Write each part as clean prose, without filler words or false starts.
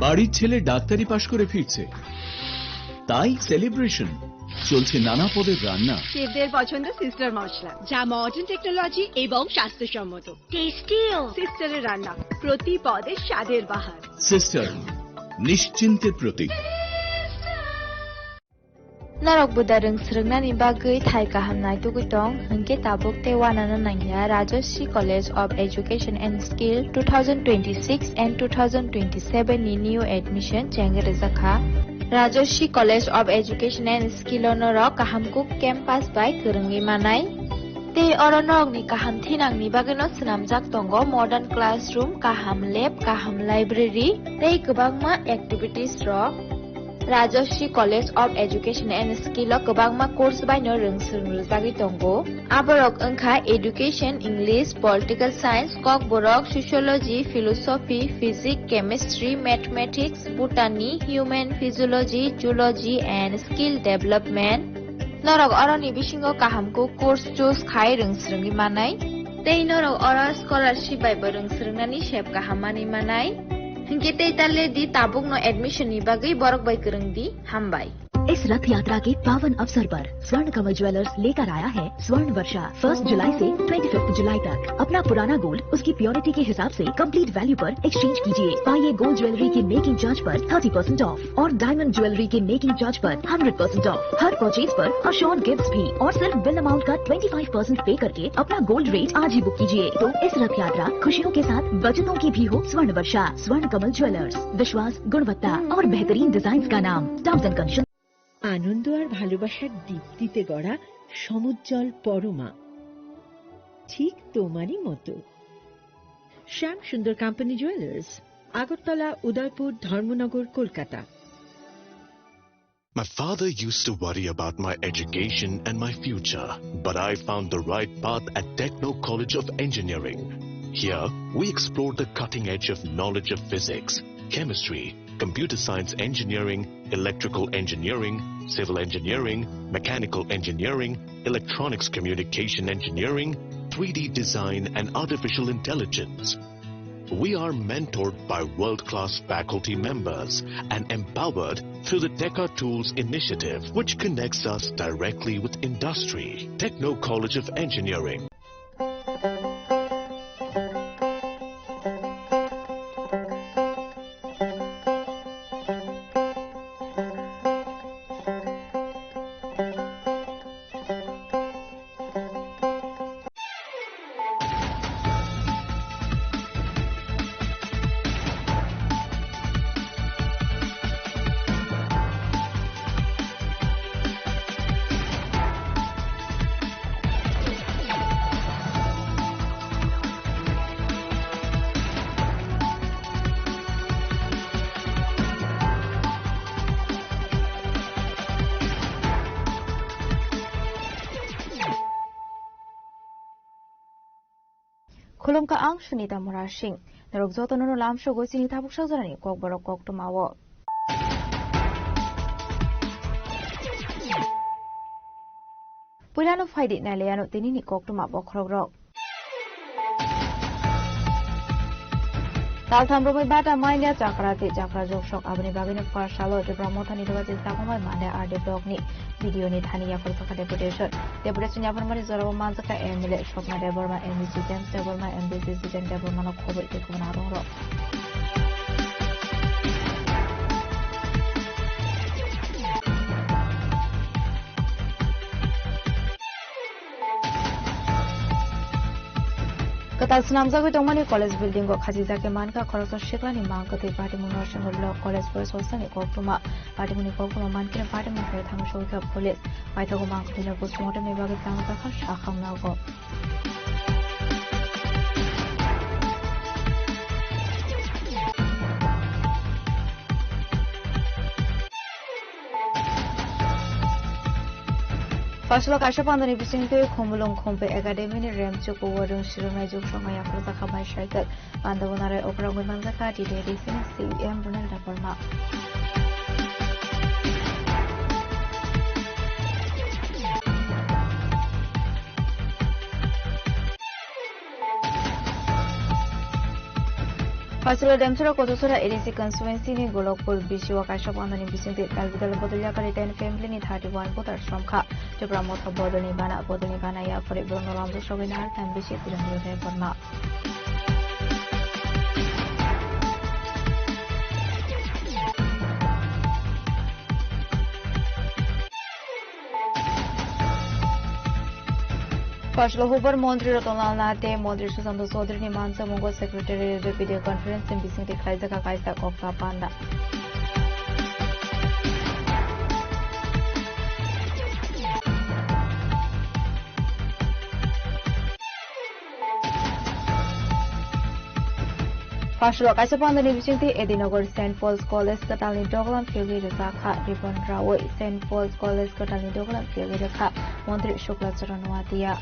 বাড়ির ছেলে ডাক্তারি পাশ করে ফিরছে, তাই সেলিব্রেশন। চলছে নানা পদের রান্না। শেফদের পছন্দ সিস্টার মশলা, যা মডার্ন টেকনোলজি এবং স্বাস্থ্যসম্মত। টেস্টিও সিস্টারের রান্না, প্রতি পদে স্বাদের বাহার। Sister, নিশ্চিন্তের Pratik. Narok budareng srengna ni bagai thai kahamnai tugutong hengke tabuk te wanana nangya Rajoshi College of Education and Skill 2026 and 2027 ni new admission jengger zakha Rajoshi College of Education and Skill onoro kahamkuk campus by kerengi manai te oronok ni kaham thinang ni bagano snamjak tongo modern classroom kaham lab kaham library te kebangma activities ro Rajoshi College of Education and Skill o kebangma course by no rungsrungjagi tongo aborok engkha education English political science kok borok sociology philosophy physics chemistry mathematics botany human physiology zoology and skill development norok oroni bisingo kahamko course choose khai rungsrungi manai tei norok ora scholarship by rungsrungnani shep kahamani manai हिंकेते इताले the Tabuk no admission नि बागै बरक by करंग दी हम by. इस रथ यात्रा के पावन अवसर पर स्वर्ण कमल ज्वेलर्स लेकर आया है स्वर्ण वर्षा 1 जुलाई से 25 जुलाई तक। अपना पुराना गोल्ड उसकी प्योरिटी के हिसाब से कंप्लीट वैल्यू पर एक्सचेंज कीजिए। पाइए गोल्ड ज्वेलरी के मेकिंग चार्ज पर 30% ऑफ और डायमंड ज्वेलरी के मेकिंग चार्ज पर 100% ऑफ। हर परचेज पर अश्योर्ड गिफ्ट्स भी और सिर्फ बिल अमाउंट का 25% पे करके अपना गोल्ड रेट आज ही बुक कीजिए। तो इस रथ यात्रा खुशियों के साथ बचतों की भी हो। स्वर्ण वर्षा स्वर्ण कमल ज्वेलर्स, विश्वास, गुणवत्ता और बेहतरीन डिजाइन का नाम। Terms and conditions. আনন্দ আর ভালোবাসার দীপ্তিতে গড়া সমুজ্জ্বল পরমা, ঠিক তোমারই মতো। শ্যাম সুন্দর company jewellers, Agartala, Udaipur, Dharmanagar, Kolkata. My father used to worry about my education and my future, but I found the right path at Techno College of Engineering. Here, we explored the cutting edge of knowledge of physics, chemistry, computer science engineering, electrical engineering, civil engineering, mechanical engineering, electronics communication engineering, 3D design and artificial intelligence. We are mentored by world-class faculty members and empowered through the Teka Tools initiative, which connects us directly with industry. Techno College of Engineering. Khulum ka ang Sunita Murashing, narugzoto no lam shogo sinitapuk shazarani kok borok kok tumawo. Pulano faidi na leano tinini kok tumawo krogrok. Taltham rumai bata mainya chakrati chakra jokshok abani bagini parshalo de pramotani debati tapamai mane arde blog ni video ni thaniya kolkata deputation ya parmari zorabo manjaka emile shopna deborma MBC James deborma MBC Jen deborma no khobor ke kuna ro Katal Snamzago Domani College building go Khazizake Manka Koroso Shiklani Mankati Party Munotion Law College First Hosani Kokuma, Party Munikokuma Mankin Party Mufer Tamushoka Police, Waitogo Mankina Postmortem Bagaka Shaham Nago. Faslo Kashapandani Bisinto, Komulong Kompe Academy, Remchoko, Warden Shiromai Joshua, Afrotaka by Shaikal, and the Wonare Opera Women Zakati, Racing, CM Brunel Forma. Pasiro Demsura Kotosura ADC constituency ni Golokpur Bishiwa Kaishap Andani Bisinti Dalbidal Bodolia Karitan family ni 31 voters from Kha to promote Bodoni Bana ya for it Bruno Shoginar and Bishop Tiranu Forma. Pashlo Huber Montri Rotonal Nate, Montri Susanto Sodri Mansa Mongo Secretary of the Video Conference in Bising the Kaisaka Kaisa Koksa Panda. Pashlo Kaisa Panda Division the Edinogor St. Paul's College Catalin Dogalan Fili Zaka, Ripon Rawe, St. Paul's College Catalin Dogalan Fili Zaka, Montri Shukla Charanuatia.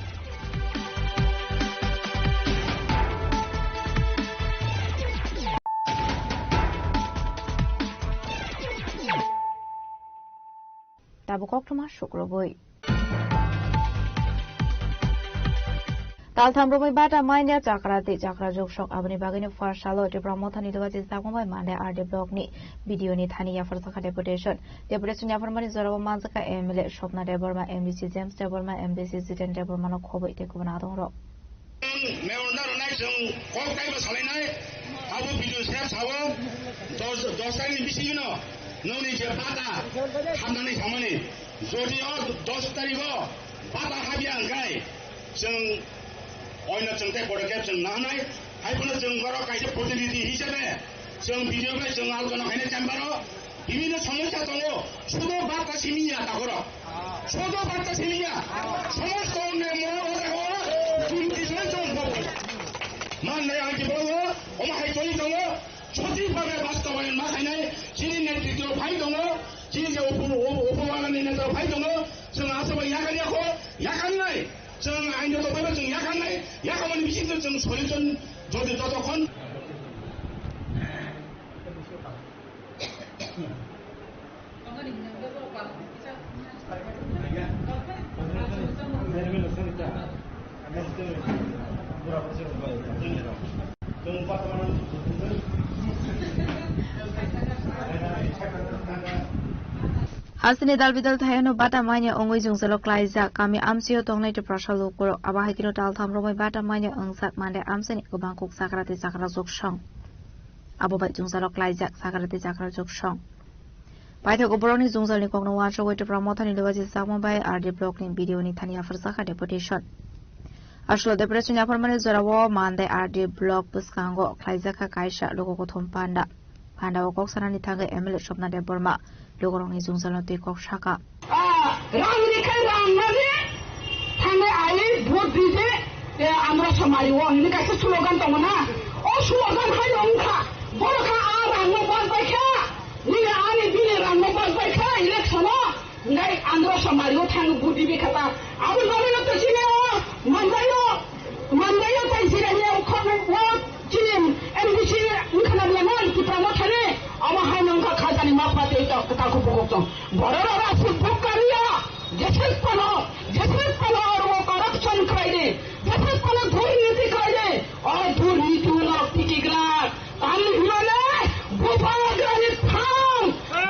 Tabukok Tuma Shukroboi. Taltham Robai Bata Mania Chakrati Chakra Jokshok Abni Bagini for Shalo to promote an Idovati Sakuma Manda RD Block Ni Video Ni Tania for Saka Deputation. Deputation Yaforman is Zoro Manzaka Emile Shopna Deborma MBC James Deborma MBC Zitan Deborman of Kobo Tekunado Rock. No need your bata, Hamani Hamani, Zodio, Dostarigo, Bata Habian Guy, some oil some take for the captain Nanai, I put some Goroka opportunity, he said, some video by some Algono and Tambaro, even a Samosa Tongo, Sodo Bata Simia Tagoro, Sodo Bata Simia, Somo more, 20 Monday, I give over, oh my God. छोटी पर वास्तव में मायने चीनी ने जो भाई दोनों चीनी जो ऊपर वाला ने तो भाई दोनों जो आज वो यार क्या हो यार नहीं जो आइंदो तो भाई जो यार नहीं यार कौन बिचित जो सोल्यूशन जो देता तो कौन Hasini Dalbidal Tayano Bata Mania Ongwe Jungsalo Klaiza, Kami Amsio Tongnay to Prashalu Kuro, Abahikino Taltham Romy Bata Mania Ungsak Mande Amseni Kubangkuk Sakrati Sakra Zokshong. Abobat Jungsalo Klaiza, Sakrati Sakra Zokshong. Paito Goboroni Zungsal Nikogno Wacho way to promote an Ilovazi Samon by RD blocking video in Tania for Saka deputation. Ashlo Depression Yaperman Zorawo, Mande RD block Buskango, Klaizaka Kaisha, Logo Panda. Panda Okoksana Nitanga Emily Shopna de Burma. Logorong izung salon te kok shaka. Rang dikai rang nade, thane aye vote dije, te amra samari wo ini kaise slogan to na. O slogan hai ongkha, borokha a rang no bas baikha, ni ani bine rang no bas baikha election ngai amra samari wo thang vote dibe khata. Abu bale no to chine o, mandayo tai sire ne o khone wo chine MBC nkhana le no ki promote khane. Ama hanongka khazani mapate ta ko bokong borora su bokariya jeses pano aur wo corruption kraide jeses pano durniti kraide aur durniti wala tikigla tam hilale bopalagrani tham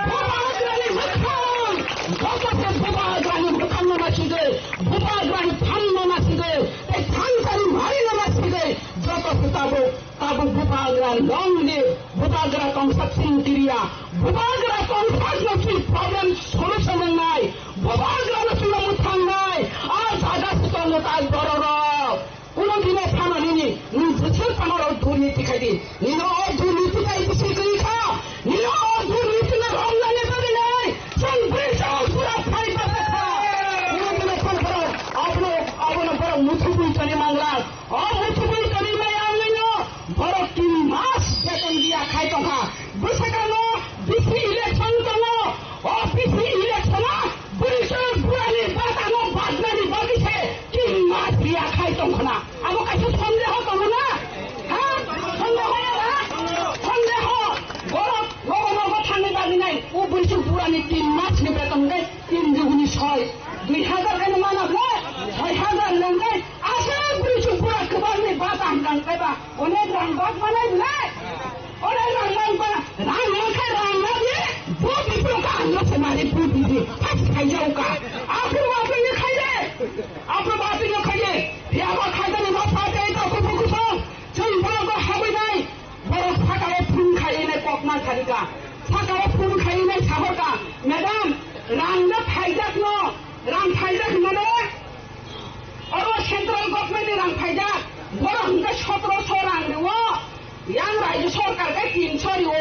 bopalagrani tham no naside bopalagrani tham no naside ei tham sari mari no naside joto tabu bopalagrani longne Bubagra construction area, Bubagra construction problem solution nai, Bubagra na sulamutan nai, ada sulamutan bororo. Ulo dine pana nini, ni zuchil pana ro duni tikadi, ni no duni tikai disigri ka, ni no duni tina rongla ne bari nai, san brisa pura phai pata ka. Ulo dine pana paro, apno paro muthubui kani mangla, muthubui kani mai amno, baro 3 mas beton dia khai tongha, busakano bisi রাং ফাইজাক মানে আরো central গভর্নমেন্টের রাং ফাইজাক বড় হঙ্গে 1700 রাং দেবো yang রাজ্য সরকারকে 300 দিও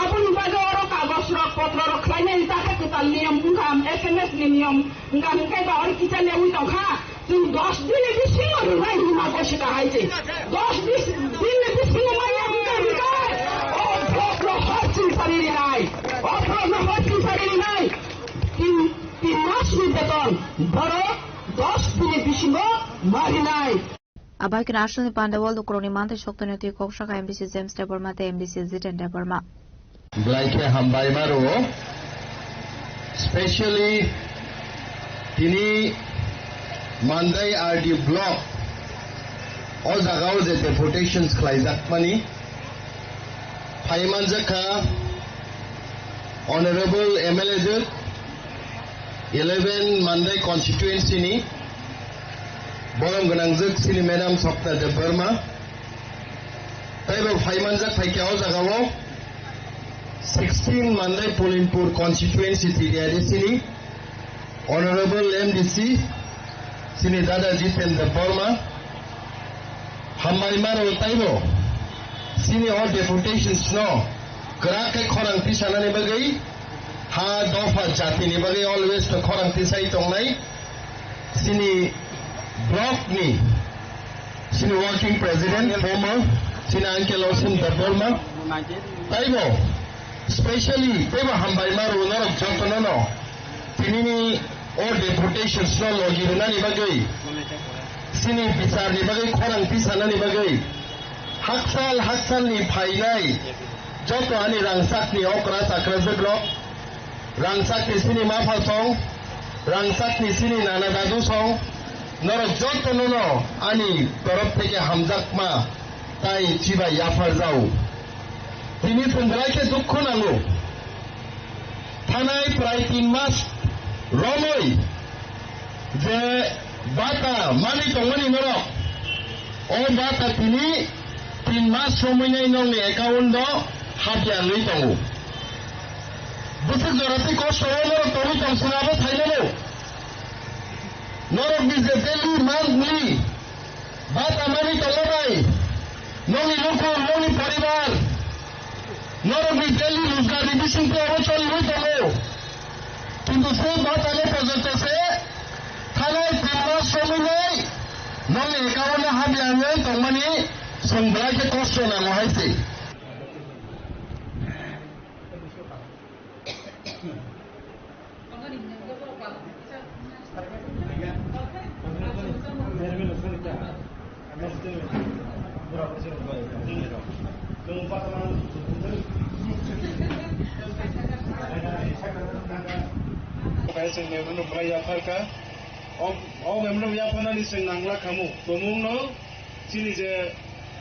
আপনি বাজে আরো কাগজ পত্র রাখলাইনে তাকে কিতাল নিয়ম উঙ্গাম SMS নিয়ম উঙ্গাম কে বাড়ি কিতাল নেউই তখা তুই 10 দিনে বেশি রাই হিমা বসিটা হাইছে 10 দিনে বেশি মানে উঙ্গা বিকায় ও প্রশ্ন হচ্ছে পারি নাই ও প্রশ্ন হচ্ছে পারি নাই তিন মাস বেতন বড় 10 দিনে বেশি মারি নাই Abai ke national ni pandawal do kroni mante shokto ne ti koksha ka MBC James Deborma te MBC Ziten Deborma. Blaike hambai maro, especially tini Mandai RD block, all jagao je deputations klaizak mani, Phaiman jaka honorable MLA 11 Mandai constituency ni. Borong ganangjak sini Madam Sapna Deborma. Taiba Phaimanjak Phaikao jagao 16 Mandai Pulinpur constituency area sini Honorable MDC sini Dada Jiten Deborma. Hambai maro taibo sini all deputations no Kerake khorang pisana ni bagai ha dofa jati ni bagai always to khorang pisai tongnai sini block ni sini working president former sini Uncle Osim Deborma taibo especially taibo hambai maro norok jotono no tini all deputations no logi runani bagai sini bicar ni bagai khorang pisana ni bagai haksal ni phainai joto ani rangsak ni okra sakra joglo rangsak ni sini mafa song rangsak ni sini nana dadu song noro joto no ani torof theke hamjak ma tai chiba yafar jao tini sundrake dukho nango thanai pray 3 mas romoi je bata mani tongani noro o bata tini 3 mas somoinai nongni account do habyan lui tongo busu jorati ko somo tongi tongsinabo thainabo Norok bisa daily monthly bata mani tolabai nongi luku nongi paribar norok bisa daily rozgar bising pe abachol lui tomo kintu se bata le projoto se thalai 3 mas somoinai nongi account habyan tongmani songbrai ke kosto na mohaise Kaising memang beraya farka, memang ya pernah di sini nangla kamu, tomung no, sini je,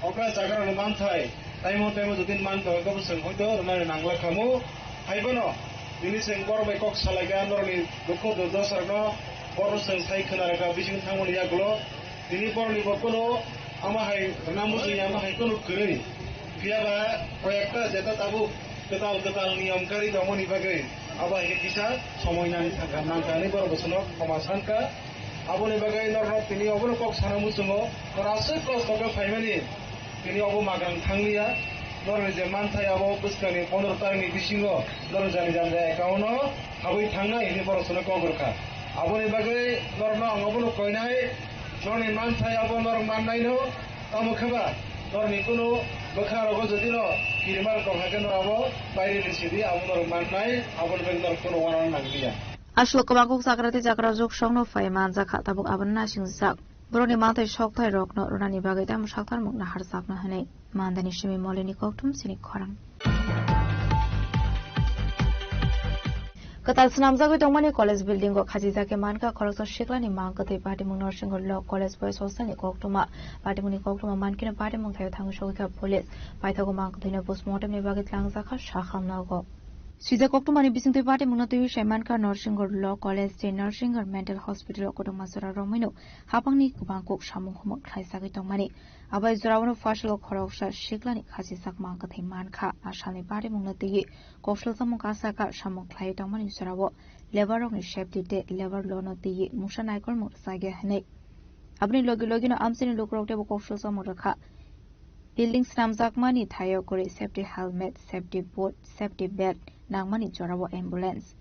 okra jaga no mantai, taimu tu tin mantai, kau seng hodo, ramai nangla kamu, hai bono, ini seng baru bekok salaga, norni doko dodo sarno, baru seng sai kena reka, bising tamu liya glo, ini baru ni bokono, ama hai, namu sini ama hai kono kiri, biara proyekta jeta tabu, ketal niam kari kamu ni bagai. Aba ini kisah semuanya nangkani baru bersama pemasan ka. Abu ni bagai norok ini abu kok sana musumo. Terasa kau sebagai family ini abu magang tanglia. Norok zaman saya abu buskani honor tarini bisingo. Norok jani kauno. Abu tangna ini baru sana kau berka. Abu ni bagai norok abu kau inai. Norok man saya abu norok man no. Kamu khabar. Norok ni kuno bekar abu jadi no. Kiriman kau hakan abo, bayar di sini abu norok manai, abu norok kono waran nanglia. Ashlo kabangkuk sakrati jakrajok songno Phaiman jakha tabuk abanna singsak broni matai shok thai rokno runani bagai tam shaktar mukna harsak na hanai mandani shimi molini koktum sini khorang Katal Snamjagoi tongmani college building ko khaji ke manka khorokso shiklani mangkate party mung nursing law college boys hostel ni koktuma party muni koktuma mankina party mung thayo thang shogika police paithago mangkatine postmortem ni bagit langjakha shakham nago Swiza Koktumani Bising Party Munatu Shamanka Norsingur Law College, Norsingur Mental Hospital, Kotomasura Romino, Hapani Kubangkok Shamuhumok Kaisagitong Abai Zrawano Fashal Korosha, Shiklani Kasisak Manka Manka, Ashani Party Munati, Koshal Samukasaka, Shamuk Klaitomani Sarawo, Lever of Shepti, Lever Lono the Mushanaikol Mutsage Hane. Abni Logino Amsin Lukrote Koshal Samuraka. Buildings Namzakmani, Tayokori, safety helmet, safety boat, safety belt, Nangmani Jorawa ambulance.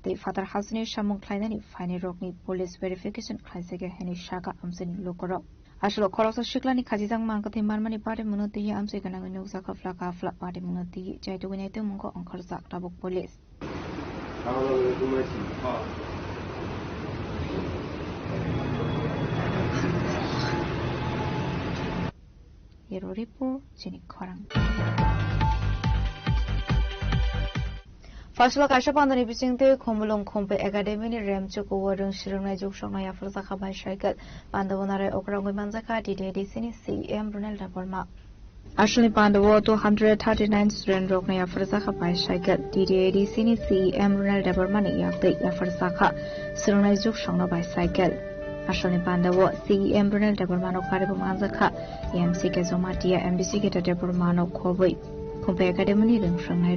The father has ni Shamung Kleinani, Fine Rockni, police verification, Klaisega Henny Shaka, Amsini Lokoro. Ashlo Korosa Shiklani Kazizang Mankati Marmani Party Munuti, Amsekanang Nusaka Flaka Flak Party Munuti, Jaituinate Mungo on Korzak Tabuk Police. Hero report, Jenny Korang. First look, I shall on the Nibising to Komulong Kompe Academy, Remchuk, Warden Shiruna Jukshanaya Frasaka by Shakel, Bandavonare Okra Manzaka, DDC, CM Brunel Daporma. Ashley Pandawo 239 student Roknaya Frasaka by Shakel, DDC, CM Brunel Dapormani Yakte Yafrasaka, Shiruna Jukshana by Cycle. Ashoni Pandawo, CEM Brunel Debormano Paribu Manzaka, EMC Kezomatia, MBC Geta Debormano Kobe, Kompe Academy in Shanghai.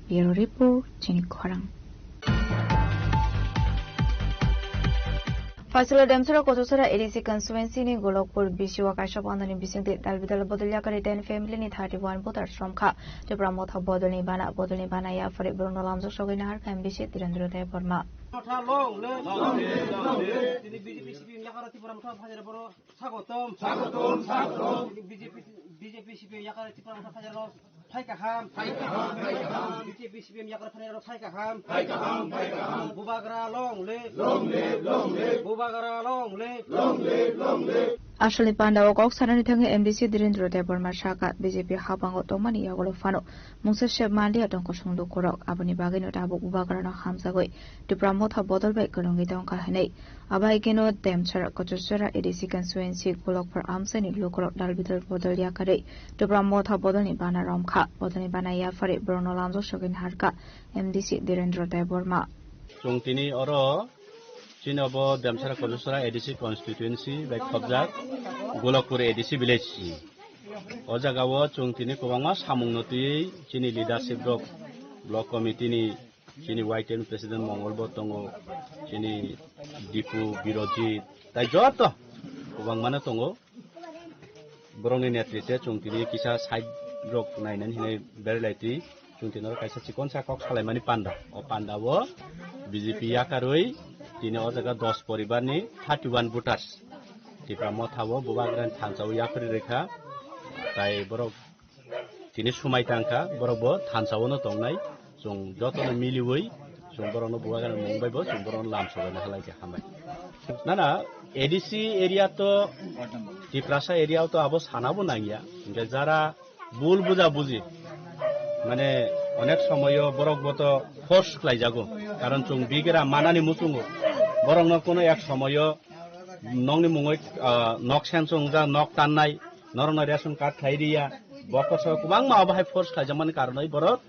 Bureau Report, Jenny Korang. Fasila Damsura Kotosura ADC constituency ni Golokpur Bishiwa Kashapan and Bising Dalvidal Bodolaka 10 family ni 31 voters from Ka to Pramotha Bodoni Bana ya for Bruno Lamzo Shoginar and Bishit Tirandru Deborma. Taikaham, BJP Yakar Panero Taikaham, Bubagara long live, Bubagara long live. Ashley Panda Ogok Saranitang MBC Dirindro Deborma Shaka, BJP Habango Tomani Yagolofano, Musa Shemandi Atonkoshung Lukorok, Abani Bagino Tabu Bubagara Hamsaway, to promote a bottle bag Golongidon Kahane, Abaigino Demchara Kochosura ADC constituency Golok for Amsani Lukorok Dalbital Bodol Yakare, to promote a bottle in Bana Romka, Botani Banaya for it, Bruno Lamzo Shogin Harka, MDC Dirindro Deborma. Tini Oro. Chinabo Damsara Kolusura ADC constituency by Kobjak, Golokpur ADC village. Ojagawa Chungtini Kobanga Samunoti, Chini leadership block committee ni Chini White and President Mongol Botongo, Chini Dipu Biroji, Tajoto, Kobang Manatongo, Brownie Netrite, Chungtini Kisa side block 9 and Hine Berlati, Chuntino Kaisa Chikon Sakok Salemani Panda, or Panda War, BJP Yakaroi. Tini ojaga 10 poribar ni 31 voters. Di Pramothawo Bubagran Thansau Yakri Rekha, tai borok tini sumai tangka borok bo Thansau no tongnai, sung joto no miliwoi, sung borok no Bubagran Mumbai bo sung borok no lamso na halai ke hamai. Nana ADC area to di Prasa area to abo sanabo nangia, inge jara bul buja buji. Mane অনেক সময় বরক বত force ক্লাই যাগো কারণ চুং বিগেরা মানানি মুচুঙ্গো বরং ন কোনো এক সময় নংনি মুঙ্গই knock সেনসং যা নক টাননাই নরন রেশন কার্ড খাইরিয়া বকস কুবাং মা বাহাই ফোর্স ক্লাই জামানি কারণই বরক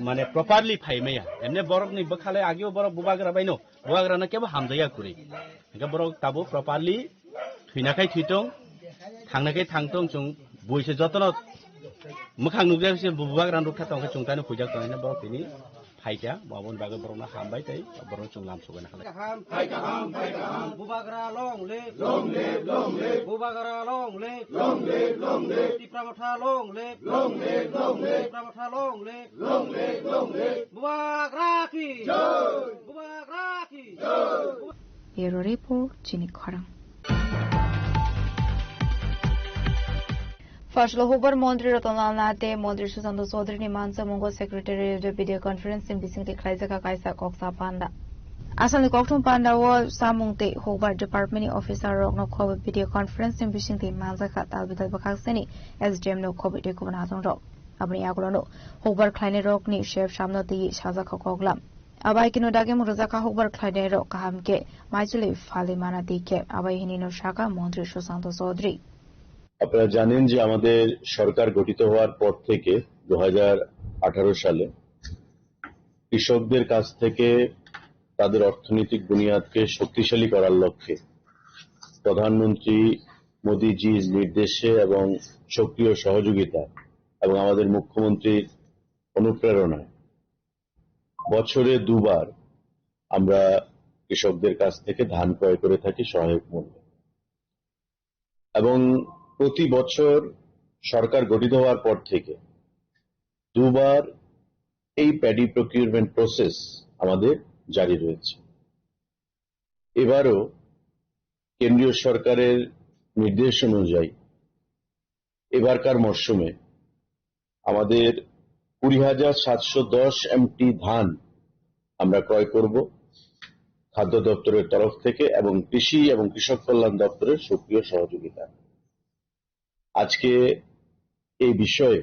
মানে প্রপারলি ফাইমেয়া এমনে বরক নি বখালে আগেও বরক বুবাগরা বাইনো বুবাগরা না কেবো হামজায়া কুরি একা বরক তাবো প্রপারলি থুইনাকাই থুইতং থাংনাকাই থাংতং চুং বইছে যতন Mukang nugya si Bubagran Rukha tong ka chungtano pujak tong na borok ini phaika babon baga borok na hambai tai borok chung lam sugan khala Bubagara long live Bubagara long live Tipramotha long live Tipramotha long live Bubagara ki Bureau Report Jenny Korang. Fashlo Hubar Montri Ratonal Nate, Montri Susando Sodri Mansa Mongo Secretary of the Video Conference in Bising the Kaisaka Kaisa Koksa Panda. Asali Koktum Panda was Samungte Hubar Department Officer Rokno COVID Video Conference in Bising the Manzaka Albita Bakaseni as Jem no COVID Deconaton Rock. Abni Aglono, Hubar Kleine Rockni, Chef Shamno the Shazaka Koglam. Abai kino dage muruza ka hokbar khlaide ro kahamke maijule fale mana dike abai hinino shaka মন্ত্রী সুশান্ত চৌধুরী আপনারা জানেন যে আমাদের সরকার গঠিত হওয়ার পর থেকে 2018 সালে কৃষকদের কাছ থেকে তাদের অর্থনৈতিক বুনিয়াদকে শক্তিশালী করার লক্ষ্যে প্রধানমন্ত্রী মোদিজির নির্দেশে এবং সক্রিয় সহযোগিতা এবং আমাদের মুখ্যমন্ত্রীর অনুপ্রেরণায় বছরে দুবার আমরা কৃষকদের কাছ থেকে ধান ক্রয় করে থাকি সহায়ক মূল্যে এবং প্রতি বছর সরকার গঠিত হওয়ার পর থেকে দুবার এই প্যাডি প্রকিউরমেন্ট প্রসেস আমাদের জারি রয়েছে এবারও কেন্দ্রীয় সরকারের নির্দেশ অনুযায়ী এবারকার মরশুমে আমাদের 20,710 এমটি ধান আমরা ক্রয় করব খাদ্য দপ্তরের তরফ থেকে এবং কৃষি এবং কৃষক কল্যাণ দপ্তরের সক্রিয় সহযোগিতা আজকে এই বিষয়ে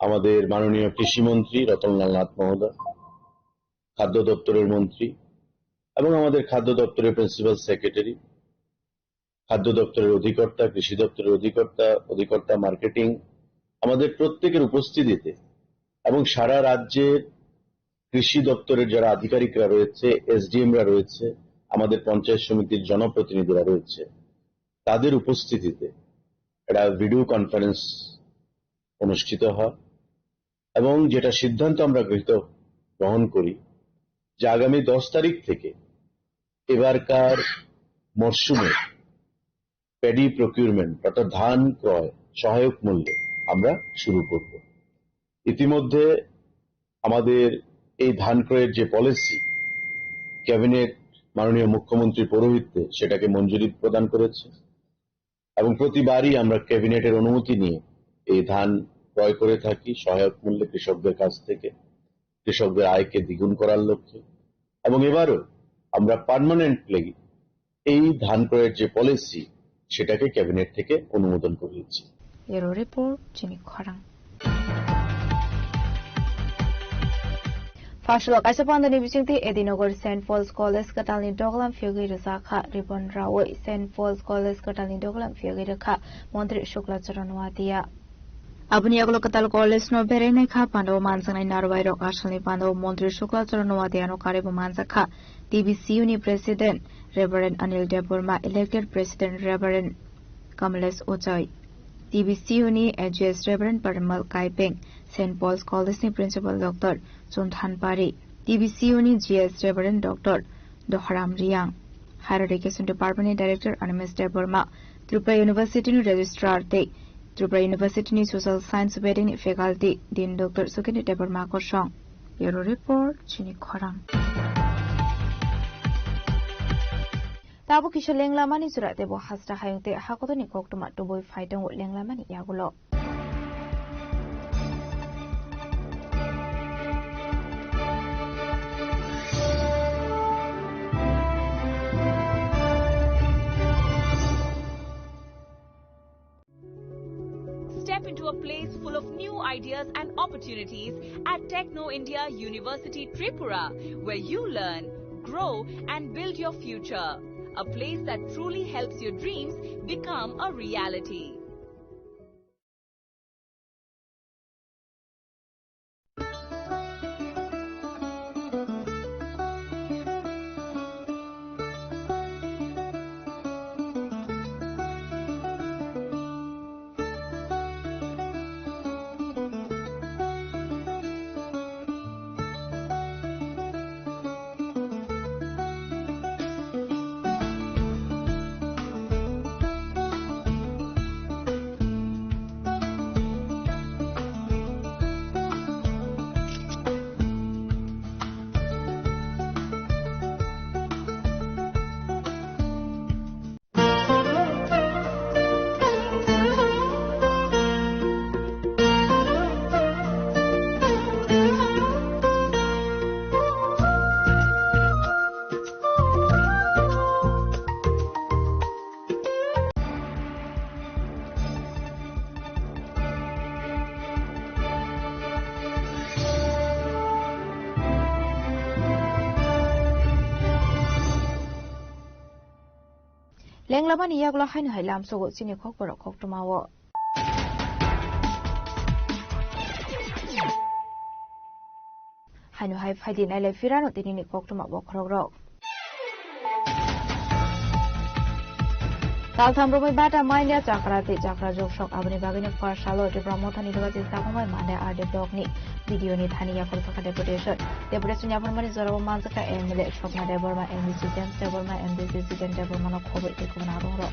আমাদের মাননীয় কৃষিমন্ত্রী রতনলাল নাথ মহোদয় খাদ্য দপ্তরের মন্ত্রী এবং আমাদের খাদ্য দপ্তরের প্রিন্সিপাল সেক্রেটারি খাদ্য দপ্তরের অধিকর্তা কৃষি দপ্তরের অধিকর্তা মার্কেটিং আমাদের প্রত্যেকের উপস্থিতিতে এবং সারা রাজ্যের কৃষি দপ্তরের যারা আধিকারিকরা রয়েছে এসডিএমরা রয়েছে আমাদের পঞ্চায়েত সমিতির জনপ্রতিনিধিরা রয়েছে তাদের উপস্থিতিতে একটা ভিডিও কনফারেন্স অনুষ্ঠিত হয় এবং যেটা সিদ্ধান্ত আমরা গ্রহণ করি যে আগামী 10 তারিখ থেকে এবারকার মরশুমে প্যাডি প্রকিউরমেন্ট অর্থাৎ ধান ক্রয় সহায়ক মূল্যে আমরা শুরু করব ইতিমধ্যে আমাদের এই ধান ক্রয়ের যে পলিসি ক্যাবিনেট মাননীয় মুখ্যমন্ত্রীর পৌরোহিত্যে সেটাকে মঞ্জুরি প্রদান করেছে এবং প্রতিবারই আমরা ক্যাবিনেটের অনুমতি নিয়ে এই ধান ক্রয় করে থাকি সহায়ক মূল্যে কৃষকদের কাছ থেকে কৃষকদের আয়কে দ্বিগুণ করার লক্ষ্যে এবং এবারও আমরা পার্মানেন্টলি এই ধান ক্রয়ের যে পলিসি সেটাকে ক্যাবিনেট থেকে অনুমোদন করিয়েছি এর রিপোর্ট চিনি খরাং Fashlo kaisa pandani bisingti Edinogor St. Paul's College katalni doglam fiogi resakha Ribon Rawai St. Paul's College katalni doglam fiogi rekha Montri Shukla Charanwatia Abuni aglo katal college no berene kha pando mansanai narwai rok asalni pando Montri Shukla Charanwatia no karibu mansakha TBCUni President Reverend Anil Deborma elected President Reverend Kamlesh Ochai TBCUni AGS Reverend Parimal Kaipeng St. Paul's College ni Principal Dr. Chunthan Pari, TBCUni GS Reverend Dr. Doharam Riang, Higher Education Department ni Director Animes Deborma, Tripura University ni Registrar Te, Tripura University ni Social Science Wedding ni Faculty, Dean Dr. Sukini Deborma Koshong. Bureau Report, Chini Khorang. Tabu kisho lenglamani surat debo hasta hayungte hakoto ni koktuma tuboi faitong lenglamani yagulo. Step into a place full of new ideas and opportunities at Techno India University Tripura, where you learn, grow and build your future. A place that truly helps your dreams become a reality. লেংলামানি ইয়াগলা হাইনো হাই লামসোগো চিনি খকবর খকটমাও হাইনো high ফাইদি নাইলে ফিরানো তিনি খকটমা বখরক Talthamrumai bata mainya chakrati chakra joksok abani bagini farsalo Tripura mothani dogati sapamai mande arde blog ni video ni thaniya kolkata deputation yaparmani zorabo manjaka MLA Shopna Deborma MDC James Deborma MDC James Deborma no khobor tekuna arongro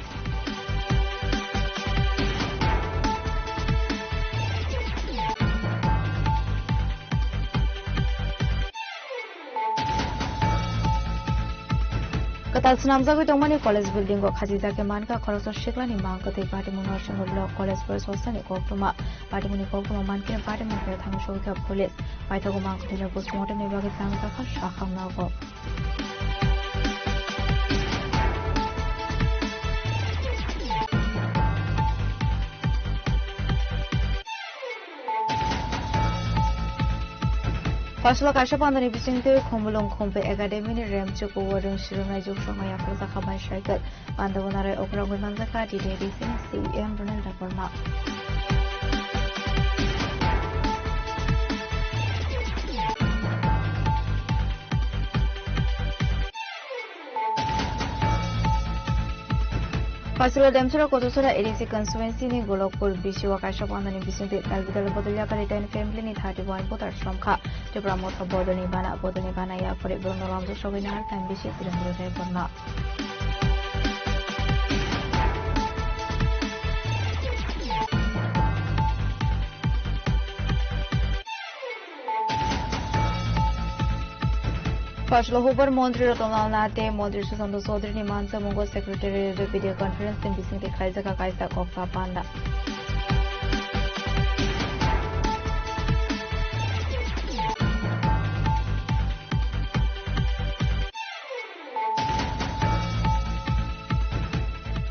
Katal Snamzago Domani College building go Khazizake Manka Koroso Shiklani Mankati Patimun Law College First Hosani Koktuma Patimuni Koktuma Mankin Patimun Tangshoka Police Paitago Mankati postmortem Nibagi Tamaka Shaham Nago Faslo Kashapandani Bisinte Komulong Kompe Academy Rem Choko Warung Shirunai Joshomaya Fosaka by Shakat Bandavonare Okra Manzakati Davis CM Brunel Daporma Fasilo Demsura Kotosura ADC constituency ni Golokpur Bishiwa Kashapandani Bisinte Dalbidal Bodolia Karitan family ni 31 voters from Ka Tripura Motha Bodoni Bana ya Pore Bruno Ramzo Shoginar time Bishi Tirandra Reporna Faslo Huber Montri Rotonal Nate Montri Susanto Sodri ni Mansa Mungo Secretary of the Video Conference in Bisinte Kaisaka Kaisa Kokta Panda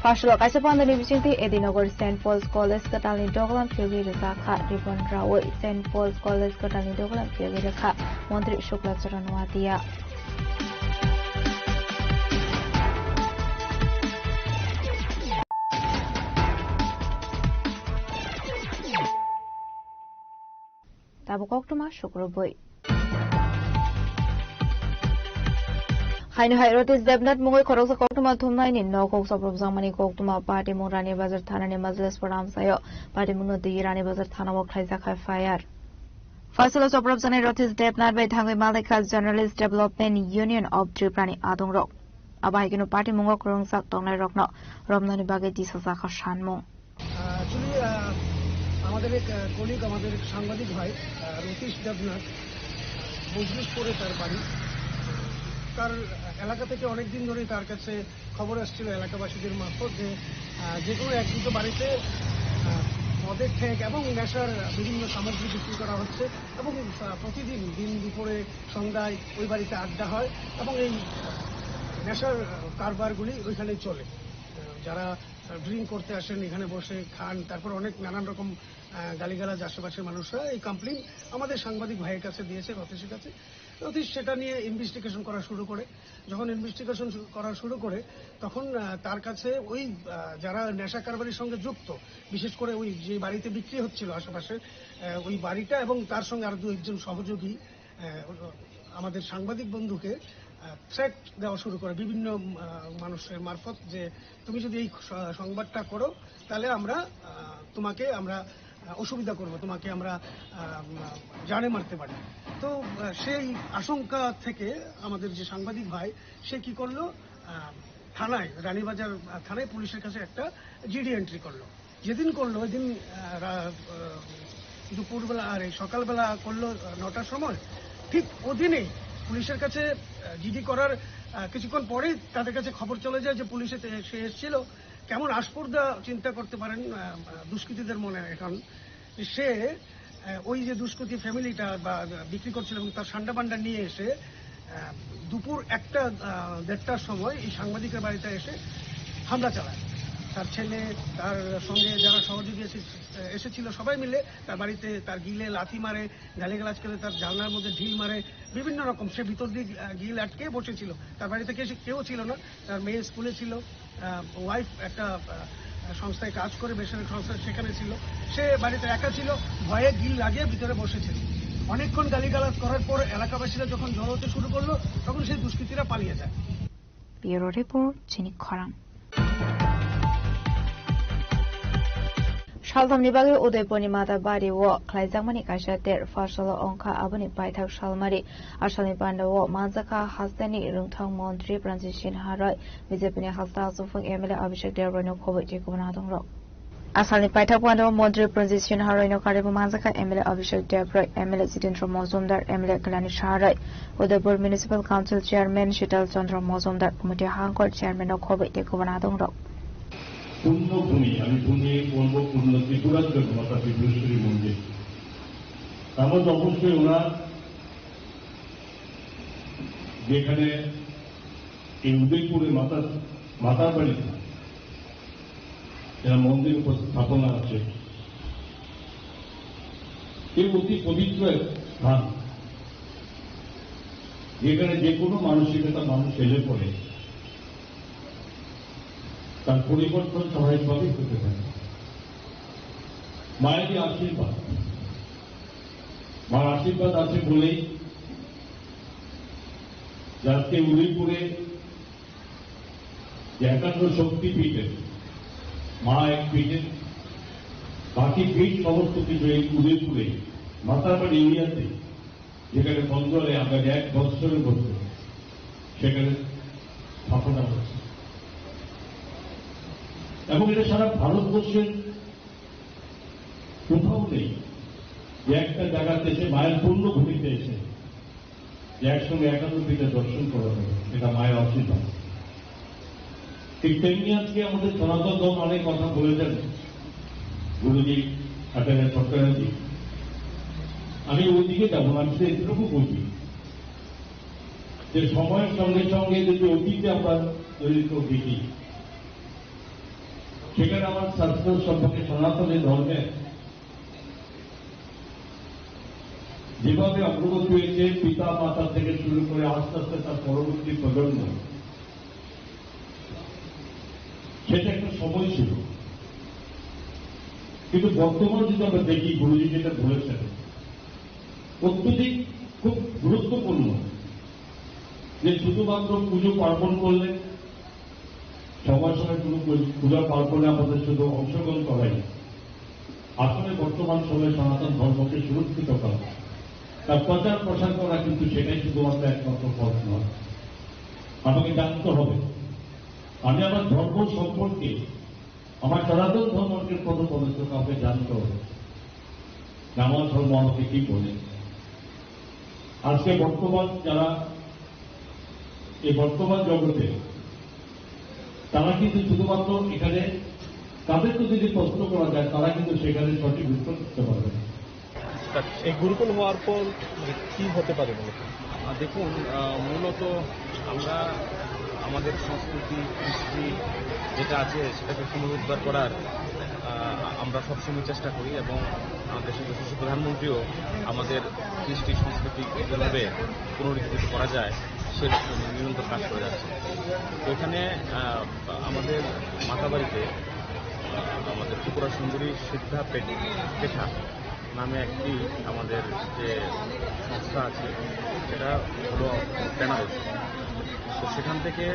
Faslo Kashapandani Bisinte Edinogor St. Paul's College Katalni Dogalam Pyogi Rekha Ripon Rawo St. Paul's College Katalni Dogalam Pyogi Rekha Montri Shukla Charanwatia Tabu Koktuma Shukroboi Haino Hairotis Debnat Mugoi Korosa Koktuma Tumnaini no Kok Soprob Zamani Koktuma Party Murani Bazar Thanani Mazles Param Sayo Party Muno the Irani Bazar Thanawo Kaisaka Fire Fasilo Soprob Zani Rotis Debnat by Tangi Malika's Journalist Development Union of Triprani Adong Rock Abahikino Party Mungo Kurung Sak Tongai Rockno Romnani Bageti Sasaka Shanmong Actually আমাদের এক colleague আমাদের সাংবাদিক ভাই রতীশ দেবনাথ মজলিশপুরে তার বাড়ি তার এলাকা থেকে অনেকদিন ধরে তার কাছে খবর আসছিল এলাকাবাসীদের মারফত যে কোনো এক দুটো বাড়িতে মদের ঠেক এবং নেশার বিভিন্ন সামগ্রী বিক্রি করা হচ্ছে এবং প্রতিদিন দিন দুপুরে সন্ধ্যায় ওই বাড়িতে আড্ডা হয় এবং এই নেশার কারবারগুলি ওইখানে চলে যারা ড্রিঙ্ক করতে আসেন এখানে বসে খান তারপর অনেক নানান রকম গালিগালাজ আশেপাশের মানুষরা এই কমপ্লেন আমাদের সাংবাদিক ভাইয়ের কাছে দিয়েছে রতীশের কাছে রতীশ সেটা নিয়ে ইনভেস্টিগেশন করা শুরু করে যখন ইনভেস্টিগেশন করা শুরু করে তখন তার কাছে ওই যারা নেশা কারবারির সঙ্গে যুক্ত বিশেষ করে ওই যে বাড়িতে বিক্রি হচ্ছিল আশেপাশে ওই বাড়িটা এবং তার সঙ্গে আরো একজন সহযোগী আমাদের সাংবাদিক বন্ধুকে থ্রেট দেওয়া শুরু করে বিভিন্ন মানুষের মারফত যে তুমি যদি এই সংবাদটা করো তাহলে তোমাকে আমরা অসুবিধা করব তোমাকে আমরা জানে মারতে পারি তো সেই আশঙ্কা থেকে আমাদের যে সাংবাদিক ভাই সে কি করলো থানায় রানীবাজার থানায় পুলিশের কাছে একটা জিডি এন্ট্রি করলো যেদিন করলো ওই দিন দুপুরবেলা আর সকালবেলা করলো 9টার সময় ঠিক ওদিনেই পুলিশের কাছে জিডি করার কিছুক্ষণ পরেই তাদের কাছে খবর চলে যায় যে পুলিশে সে এসেছিল কেমন আস্পর্ধা চিন্তা করতে পারেন দুষ্কৃতীদের মনে এখন সে ওই যে দুষ্কৃতী ফ্যামিলিটা বা বিক্রি করছিল এবং তার সান্ডা বান্ডা নিয়ে এসে দুপুর 1টা 1:30টার সময় এই সাংবাদিকের বাড়িতে এসে হামলা চালায় তার ছেলে, তার সঙ্গে যারা সহযোগী এসেছিল সবাই মিলে তার বাড়িতে তার গিলে লাথি মারে, গালিগালাজ করে, তার জানলার মধ্যে ঢিল মারে, বিভিন্ন রকম। সে ভিতর দিয়ে গিল আটকে বসেছিল। তার বাড়িতে কেউ ছিল না। তার মেয়ে স্কুলে ছিল, ওয়াইফ একটা সংস্থায় কাজ করে, বেসরকারি সংস্থায়, সেখানে ছিল। সে বাড়িতে একা ছিল, ভয়ে গিল লাগিয়ে ভিতরে বসেছিল। অনেকক্ষণ গালিগালাজ করার পর এলাকাবাসীরা যখন জড়ো হতে শুরু করলো, তখন সেই দুষ্কৃতীরা পালিয়ে যায়। ব্যুরো রিপোর্ট, চিনিক খরাং। Shaltamni bagi Udaipurni mata bari wo Klaizangmani kaisa ter fasala ongkha aboni paithak Shalmari Ashalni panda wo Manzaka Hastani Rungthang Montri Transition Harai BJP ni Hasta Sufung MLA Abhishek Devrano Khoboi Jekubana Dongro Asalni paithak panda wo Montri Transition Harai no Karibu Manzaka MLA Abhishek Devroi MLA Jitendra Mozumdar MLA Kalani Sharai Udaipur Municipal Council Chairman Shital Chandra Mozumdar Committee Hangkot Chairman no Khoboi Jekubana Dongro পূর্ণভূমি, আমি ভূমি বলবো পূর্ণ ত্রিপুরার জন্য মাতা বিদ্যুৎশ্বরী মন্দির। তার মধ্যে অবশ্যই ওনার যেখানে এই উদয়পুরে মাতার বাড়িতে যারা মন্দির স্থাপনা আছে, এই অতি পবিত্র স্থান, যেখানে যে কোনো মানসিকতা মানুষ এলে পড়ে তার পরিবর্তন স্বাভাবিকভাবেই হতে পারে। মায়েরই আশীর্বাদ, মার আশীর্বাদ আছে বলেই আজকে উদয়পুরে যে 51 শক্তিপীঠে মা এক পীঠে, বাকি পীঠ সমস্ত কিছু এই উদয়পুরে মাতারবাড়ি এরিয়াতে, যেখানে বন্দরে আগামী 1 বছরের মধ্যে সেখানে স্থাপনা হচ্ছে। এবং এটা সারা ভারতবর্ষের কোথাও নেই যে একটা জায়গাতে এসে মায়ের পূর্ণ ভূমিতে এসে যে একসঙ্গে 51 পীঠে দর্শন করা হবে, এটা মায়ের আশীর্বাদ। ঠিক তেমনি আজকে আমাদের সনাতন ধর্ম অনেক কথা বলেছেন গুরুজি, আচার্য সরকারজি। আমি ওইদিকে যাবো না, আমি এটুকু বলছি যে সময়ের সঙ্গে সঙ্গে যদি অতীতে আমরা দরিদ্র দেখি, সেখানে আমার শাস্ত্র সম্পর্কে সনাতনী ধর্মে যেভাবে অগ্রগতি হয়েছে, পিতা মাতা থেকে শুরু করে আস্তে আস্তে তার পরবর্তী প্রজন্ম, সেটা একটা সময় ছিল। কিন্তু বর্তমান যদি আমরা দেখি, গুরুজি যেটা বলেছেন অত্যধিক খুব গুরুত্বপূর্ণ, যে শুধুমাত্র পুজো পার্বণ করলে, সময় সময় কোনো পূজা পার্বণে আমাদের শুধু অংশগ্রহণ করাই, আসলে বর্তমান সময়ে সনাতন ধর্মকে সুরক্ষিত করা, তার প্রচার প্রসার করা, কিন্তু সেটাই শুধুমাত্র একমাত্র পথ নয়। আমাকে জানতে হবে আমি আমার ধর্ম সম্পর্কে, আমার সনাতন ধর্মকে প্রথমত কাউকে জানতে হবে আমার ধর্ম আমাকে কি বলে। আজকে বর্তমান যারা এই বর্তমান জগতে, তারা কিন্তু শুধুমাত্র এখানে তাদেরকে যদি প্রশ্ন করা যায়, তারা কিন্তু সেখানে সঠিক উত্তর দিতে পারবে। এই গুরুকুল হওয়ার পর কি হতে পারে মূলত? দেখুন, মূলত আমরা আমাদের সংস্কৃতি, কৃষ্টি যেটা আছে সেটাকে পুনরুদ্ধার করার আমরা সবসময় চেষ্টা করি, এবং দেশের যশস্বী প্রধানমন্ত্রীও আমাদের কৃষ্টি সংস্কৃতি যেভাবে পুনরুজ্জীবিত করা যায় সে নিরন্তর কাজ করে যাচ্ছে। তো এখানে আমাদের মাতাবাড়িতে আমাদের ত্রিপুরা সুন্দরী সিদ্ধা পেঠা নামে একটি আমাদের যে সংস্থা আছে, সেটা হলো বেনারস। তো সেখান থেকে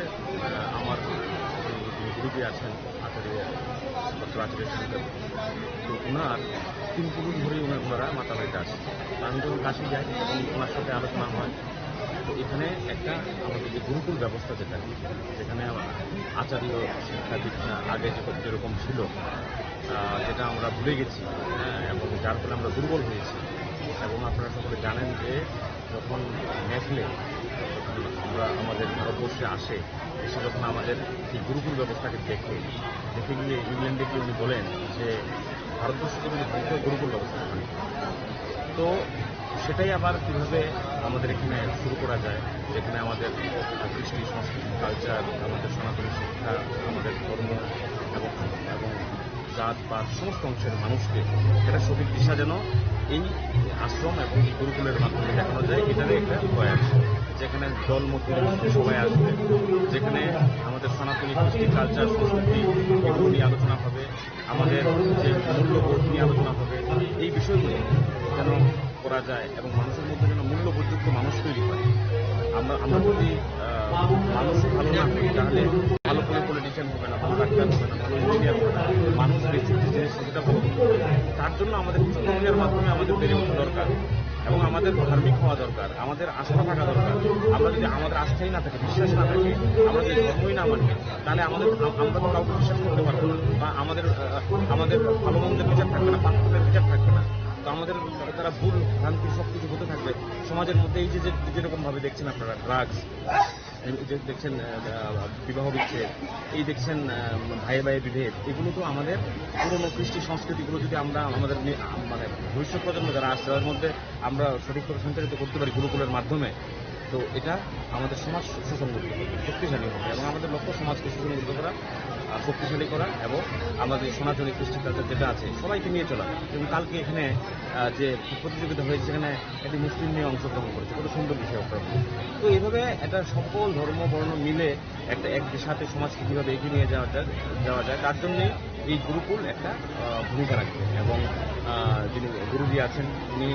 আমার গুরুজি আছেন আচার্য শঙ্কর, তো ওনার 3 পুরুষ ধরেই ওনারা মাতাবাড়িতে আসেন। আমি যখন কাশি যাই তখন ওনার সাথে আলোচনা হয়। তো এখানে একটা আমাদের যে গুরুকুল ব্যবস্থা যেখানে আচার্য শিক্ষা দীক্ষা আগে যেরকম ছিল, যেটা আমরা ভুলে গেছি, এবং যার ফলে আমরা দুর্বল হয়েছি। এবং আপনারা সকলে জানেন যে যখন নেসলে আমরা আমাদের ভারতবর্ষে এসে যখন আমাদের এই গুরুকুল ব্যবস্থাকে দেখে গিয়ে ইংল্যান্ডে গিয়ে উনি বলেন যে ভারতবর্ষে যদি গুরুকুল ব্যবস্থা হয়, তো সেটাই আবার কীভাবে আমাদের এখানে শুরু করা যায়, যেখানে আমাদের কৃষ্টি সংস্কৃতি, কালচার, আমাদের সনাতনী শিক্ষা, আমাদের ধর্ম এবং জাত বা সমস্ত অংশের মানুষকে একটা সঠিক দিশা যেন এই আশ্রম এবং গুরুকুলের মাধ্যমে দেখানো যায়, এটারই একটা প্রয়াস। যেখানে দলমত সবাই আসবে, যেখানে আমাদের সনাতনী কৃষ্টি কালচার সংস্কৃতি এগুলো নিয়ে আলোচনা হবে, আমাদের যে মূল্যবোধ নিয়ে আলোচনা হবে, এই বিষয়গুলো যেন করা যায় এবং মানুষের মধ্যে যেন মূল্যবোধযুক্ত মানুষ তৈরি হয়। আমরা যদি মানুষ ভালো না করি তাহলে ভালো করে পলিটিশিয়ান হবে না, ভালো ডাক্তার হবে না, ভালো ইঞ্জিনিয়ার হবে না। মানুষ বেসিক যে জিনিস সেটা ভালো হবে। তার জন্য আমাদের চিন্তার মাধ্যমে আমাদের বেড়ে ওঠা দরকার এবং আমাদের ধার্মিক হওয়া দরকার, আমাদের আস্থা থাকা দরকার। আমরা যদি আমাদের আস্থাই না থাকে, বিশ্বাস না থাকে, আমরা যদি ধর্মই না মানি, তাহলে আমরা তো কাউকে বিশ্বাস করতে পারবো না, বা আমাদের ভালো মন্দের বিচার থাকবে না, পাঠ্যের বিচার থাকবে না। তো আমাদের তারা ভুল ভ্রান্তি সবকিছু হতে থাকবে সমাজের মধ্যে। এই যেরকম ভাবে দেখছেন আপনারা ড্রাগস, দেখছেন বিবাহ বিচ্ছেদ, এই দেখছেন ভাইয়ে ভাইয়ে বিভেদ, এগুলো তো আমাদের পুরনো কৃষ্টি সংস্কৃতিগুলো যদি আমরা আমাদের মানে ভবিষ্যৎ প্রজন্ম যারা আসছে তাদের মধ্যে আমরা সঠিকভাবে সঞ্চালিত করতে পারি গুরুকুলের মাধ্যমে, তো এটা আমাদের সমাজ সুসংগঠিত হবে, শক্তিশালী হবে এবং আমাদের লক্ষ্য সমাজকে সুসংগঠিত করা, শক্তিশালী করা এবং আমাদের সনাতনী কৃষ্টি কালচার যেটা আছে সবাইকে নিয়ে চলা। এবং কালকে এখানে যে প্রতিযোগিতা হয়েছে সেখানে একটি মুসলিম নিয়ে অংশগ্রহণ করেছে, কত সুন্দর বিষয় আপনার। তো এইভাবে একটা সকল ধর্ম বর্ণ মিলে একটা সাথে সমাজকে কীভাবে এগিয়ে নিয়ে যাওয়া যায় তার জন্যই এই গুরুকুল একটা ভূমিকা রাখবে। এবং যিনি গুরুজি আছেন উনি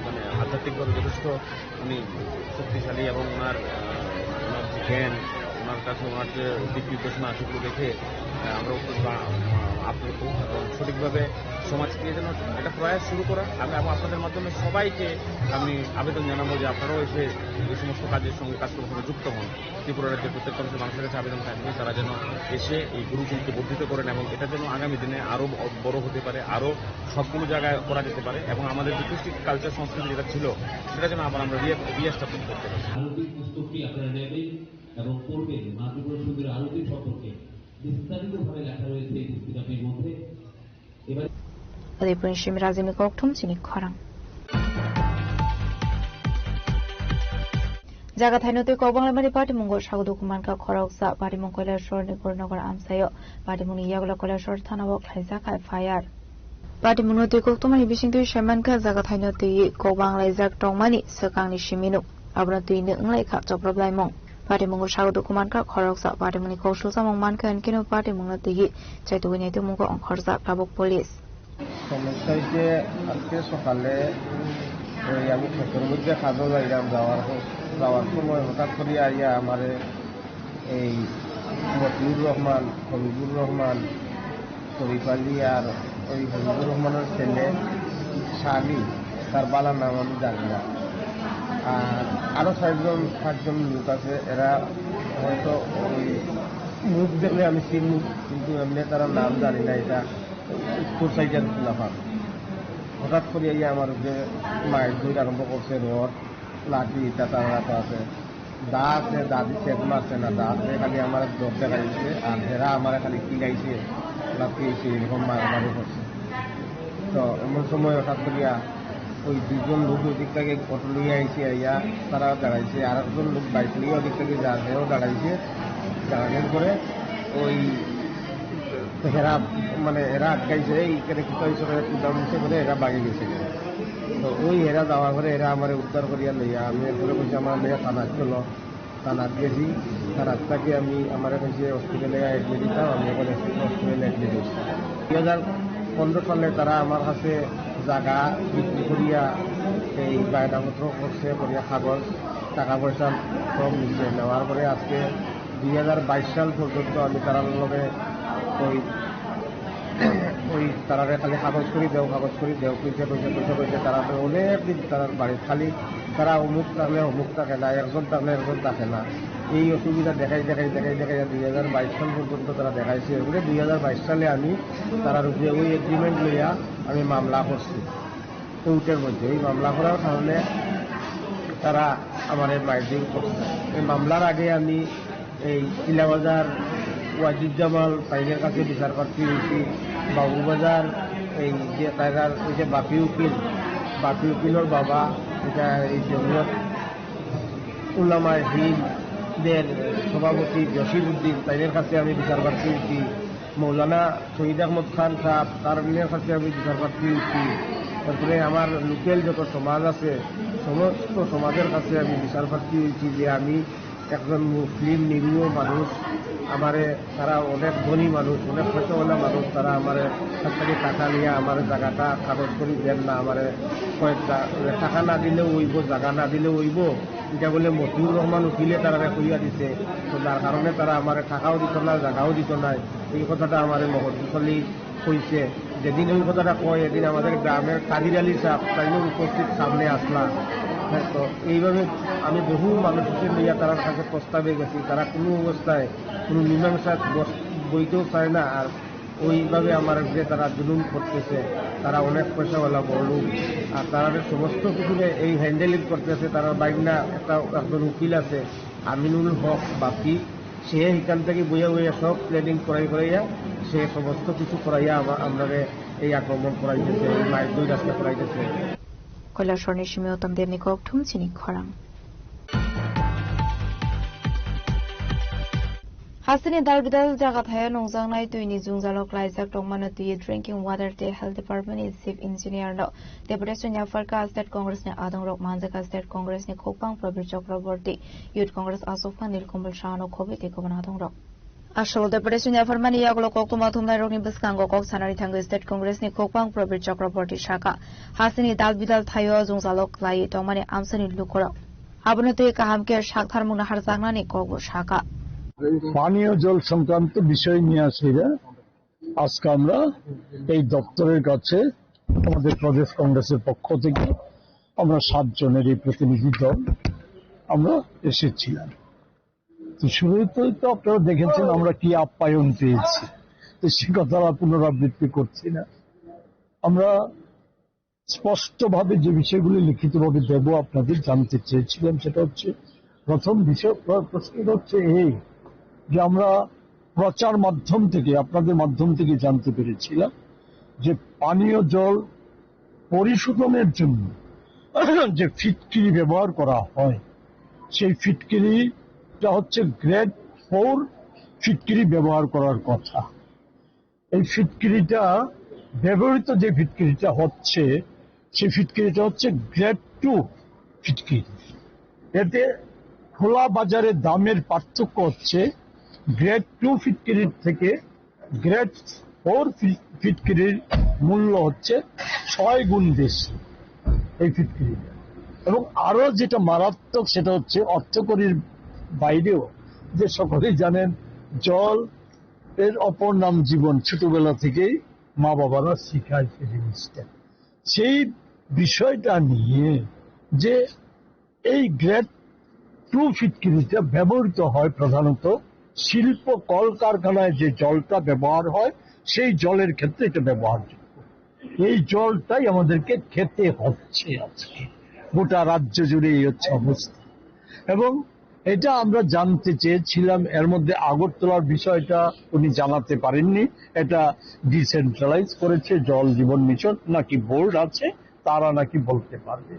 মানে আধ্যাত্মিকভাবে যথেষ্ট উনি শক্তিশালী এবং ওনার যে জ্ঞান, ওনার কাছে ওনার যে দিক নির্দেশনা সেগুলো দেখে আমরা অত্যন্ত আপ্লুত এবং সঠিকভাবে সমাজকে যেন একটা প্রয়াস শুরু করা। আমি আপনাদের মাধ্যমে সবাইকে আমি আবেদন জানাবো যে আপনারাও এসে এই সমস্ত কাজের সঙ্গে কাজকর্মের সঙ্গে যুক্ত হন। ত্রিপুরা রাজ্যের প্রত্যেক অংশের মানুষের কাছে আবেদন থাকবে তারা যেন এসে এই গুরুকুলকে বর্ধিত করেন এবং এটা যেন আগামী দিনে আরও বড় হতে পারে, আরও সবগুলো জায়গায় করা যেতে পারে এবং আমাদের যে কৃষ্টি কালচার সংস্কৃতি যেটা ছিল সেটা যেন আবার আমরা রিএস্টাবলিশ করতে পারি। আরতি পুস্তকটি আপনারা নেবেন এবং পড়বেন। মা ত্রিপুরা সুন্দরী আরতি সম্পর্কে বিস্তারিতভাবে লেখা রয়েছে এই পুস্তিকাটির মধ্যে। এবার Adipun Shimrazimi Koktum Sini Khorang. Jaga Thainoti Kobang Lemari Party Mongol Shagudu Kumanka Khoroksa Party Mongolia Shore Nikurnagar Amsayo Party Muni Yagula Kola Shore Thanawok Laizaka Fire. Party Munoti Koktum Hibishing to Shamanka Jaga Thainoti Kobang Laizak Tongmani Sakang Shiminu Abrantu Nleka Jobraimong. Party Mongol Shagudu Kumanka Khoroksa Party Muni Koshu Samong Manka and Kino Party Munoti Chaituinatu Mungo on Khorza Kabuk Police. সমস্যা হচ্ছে আজকে সকালে আমি ক্ষেতের মধ্যে খাদো যাইলাম, যাওয়ার সময় হঠাৎ করে আইয়া আমার এই মতিউর রহমান, হবিবুর রহমান, শরীফ আলী আর ওই হবিবুর রহমানের ছেলে শালি, তার বালার নাম আমি জানি না, আর আরও 7জন লোক আছে। এরা হয়তো ওই মুখ দেখলে আমি চিনি কিন্তু এমনি তারা নাম জানি না। এটা স্কুল সাইজের লাফান হঠাৎ করে আমার যে মায়ের দুই আরম্ভ করছে, রড লাঠি ইটা তারা তো আছে, দা আছে, দাদি চেক মারছে না, দা আছে খালি আমার দর দেখাইছে আর হেরা আমার খালি কিলাইছে লাফিয়েছে, এরকম মারামারি করছে। তো এমন সময় হঠাৎ করিয়া ওই 2জন লোক ওই দিক থেকে অটো লিয়ে আইসে আইয়া তারা দাঁড়াইছে, আর একজন লোক বাইক নিয়ে ওদিক থেকে যাও দাঁড়াইছে। দাঁড়ানোর পরে ওই হেরা মানে এরা আটকাইছে, এইখানে কি কইছে উদ্ধার মুছে বলে এরা বাগি গেছে। তো ওই হেরা যাওয়ার পরে এরা আমার উদ্ধার করিয়া লইয়া আমি এরপরে কইছি আমার মেয়ে থানাত চলো, থানাত গেছি। থানাত থেকে আমি আমার কইছে হসপিটালে অ্যাডমিট দিতাম, আমি এখন হসপিটালে অ্যাডমিট হয়েছি। 2015 সালে তারা আমার কাছে জায়গা বিক্রি করিয়া এই বায়নাপত্র করছে, করিয়া কাগজ টাকা পয়সা সব নিচ্ছে। নেওয়ার পরে আজকে 2022 সাল পর্যন্ত আমি তারার লগে ওই তারারে খালি কাগজ করে দেও কইছে তারা অনেক দিন তারার বাড়ি খালি তারা অমুক থাকলে অমুক থাকে না, একজন থাকলে একজন থাকে না। এই অসুবিধা দেখাই 2022 সাল পর্যন্ত তারা দেখাইছে। এরপরে 2022 সালে আমি তারার উপরে ওই এগ্রিমেন্ট লইয়া আমি মামলা করছি কোর্টের মধ্যে। এই মামলা করার কারণে তারা আমার মাইন্ডিং করছে। এই মামলার আগে আমি এই চিলাবাজার ওয়াজিদুজ্জামান সাইনের কাছে বিচার প্রার্থী হয়েছি, বাবুবাজার এই যে তাইরার ওই যে বাপি উকিলের বাবা, এটা এই জমিয়ত উলামায়ে হিন্দের সভাপতি জসির উদ্দিন তাইনের কাছে আমি বিচার প্রার্থী হয়েছি। মৌলানা শহীদ আহমদ খান সাহেব, তার কাছে আমি বিচার প্রার্থী হয়েছি। তারপরে আমার লোকাল যত সমাজ আছে সমস্ত সমাজের কাছে আমি বিচার প্রার্থী হয়েছি যে আমি একজন মুসলিম নিরীহ মানুষ, আমারে তারা অনেক ধনী মানুষ, অনেক পয়সাওয়ালা মানুষ, তারা আমার কাছ থেকে টাকা নিয়ে আমার জায়গাটা কাগজ করে দেন না, আমার কয়েকটা টাকা না দিলেও হইব, জায়গা না দিলেও হইব, এটা বলে মতিউর রহমান উকিলে তারা কইয়া দিছে। তো যার কারণে তারা আমার টাকাও দিত না, জায়গাও দিত না। এই কথাটা আমার মহদ্দুসলি কইছে। যেদিন ওই কথাটা কয় এদিন আমাদের গ্রামের কাদির আলী সাহেব তাইও উপস্থিত সামনে আসলা। হ্যাঁ, তো এইভাবে আমি বহু মানুষের নিয়ে তার কাছে প্রস্তাবে গেছি, তারা কোনো অবস্থায় কোনো মীমাংসা বইতেও চায় না। আর ওইভাবে আমার যে তারা জুলুম করতেছে, তারা অনেক পয়সাওয়ালা বড়লোক, আর তারা সমস্ত কিছুকে এই হ্যান্ডেলিং করতেছে। তারা বাইনা একজন উকিল আছে আমিনুল হক বাপি, সে এখান থেকে বইয়া বইয়া সব প্ল্যানিং করাইয়া সে সমস্ত কিছু করাইয়া আমরা এই আক্রমণ করাইতেছে, এই মায়ের দুই রাস্তা করাইতেছে। কৈলাসহরের সীমিতম দেবনী ককঠুম চিনি খরাং Hasini dalbidal jagat haya nongjangnai tuini jungjalok laijak tongmano tui drinking water te health department ni chief engineer no deputation ya farka state congress ni adongrok manjaka state congress ni khopang prabir chakraborty youth congress asofka nilkomal shano khobite kobana adongrok Ashol deputation ya farmani yaglo koktuma thumnai rokni biskango kok sanari thang state congress ni khopang prabir chakraborty shaka hasini dalbidal thayo jungjalok lai tongmani amsani lukoro abono tui kahamke shakthar mungna harjangnani kogo shaka পানীয় জল সংক্রান্ত বিষয় নিয়ে আসিরা আজকে আমরা এই দপ্তরের কাছে আমাদের প্রদেশ কংগ্রেসের পক্ষ থেকে আমরা 7 জনের এই প্রতিনিধি দল আমরা এসেছিলাম। তো শুরুতে তো আপনারা দেখেছেন আমরা কি আপ্যায়ন পেয়েছি, তো সে কথা পুনরাবৃত্তি করছি না। আমরা স্পষ্টভাবে যে বিষয়গুলি লিখিতভাবে দেব আপনাদের জানতে চেয়েছিলাম, সেটা হচ্ছে প্রথম বিষয় প্রশ্ন হচ্ছে এই যে আমরা প্রচার মাধ্যম থেকে আপনাদের মাধ্যম থেকে জানতে পেরেছিলাম যে পানীয় জল পরিশোধনের জন্য যে ফিটকিরি ব্যবহার করা হয় সেই ফিটকিরিটা হচ্ছে গ্রেড 4 ফিটকিরি ব্যবহার করার কথা। এই ফিটকিরিটা ব্যবহৃত যে ফিটকিরিটা হচ্ছে সেই ফিটকিরিটা হচ্ছে গ্রেড 2 ফিটকিরি। এতে খোলা বাজারে দামের পার্থক্য হচ্ছে গ্রেড 2 ফিটকিরির থেকে গ্রেড 4 ফিটকিরির মূল্য হচ্ছে 6 গুণ বেশি এই ফিটকিরিটা। এবং আরো যেটা মারাত্মক সেটা হচ্ছে অর্থকরীর বাইরেও, যে সকলেই জানেন জল এর অপর নাম জীবন, ছোটবেলা থেকেই মা বাবারা শিখায় সেই জিনিসটা। সেই বিষয়টা নিয়ে যে এই গ্রেড 2 ফিটকিরিটা ব্যবহৃত হয় প্রধানত শিল্প কলকারখানায় যে জলটা ব্যবহার হয় সেই জলের ক্ষেত্রে এটা ব্যবহারযোগ্য। এই জলটাই আমাদেরকে খেতে হচ্ছে আজকে, গোটা রাজ্য জুড়ে এই হচ্ছে অবস্থা। এবং এটা আমরা জানতে চেয়েছিলাম, এর মধ্যে আগরতলার বিষয়টা উনি জানাতে পারেননি, এটা ডিসেন্ট্রালাইজ করেছে জল জীবন মিশন, নাকি বোর্ড আছে তারা নাকি বলতে পারবে।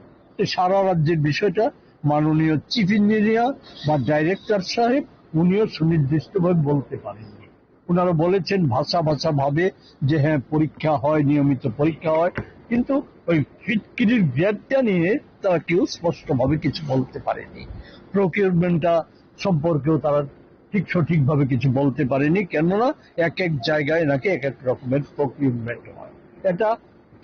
সারা রাজ্যের বিষয়টা মাননীয় চিফ ইঞ্জিনিয়ার বা ডাইরেক্টর সাহেব উনিও সুনির্দিষ্টভাবে বলতে পারেননি। ওনারা বলেছেন ভাষা ভাবে যে হ্যাঁ পরীক্ষা হয়, নিয়মিত পরীক্ষা হয়, কিন্তু ওই ফিটকিরির গ্রেডটা নিয়ে তারা কেউ স্পষ্টভাবে কিছু বলতে পারেনি। প্রকিউরমেন্টটা সম্পর্কেও তারা সঠিকভাবে কিছু বলতে পারেনি, কেননা এক এক জায়গায় নাকি এক এক রকমের প্রকিউরমেন্ট হয়। এটা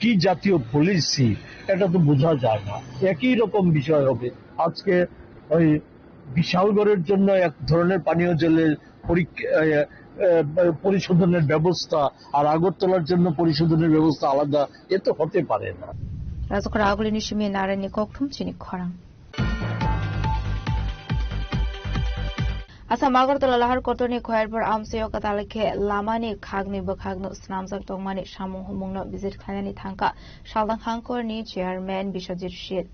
কি জাতীয় পলিসি এটা তো বোঝা যায় না, একই রকম বিষয় হবে। আজকে ওই বিশালগড়ের জন্য এক ধরনের পানীয় জলের পরিশোধনের ব্যবস্থা আর আগরতলার জন্য পরিশোধনের ব্যবস্থা আলাদা, এ তো হতে পারে না। রাজকর আগলি নিশিমি নারায়ণী ককঠুম চিনি খরাং Asam Agartala lahar kotoni khoyarpor amsayo katalake lamani khagni bakhagno snamjak tongmani samung humungno visit khanani thangka Shaldang Hangkor ni chairman Bishojit Shil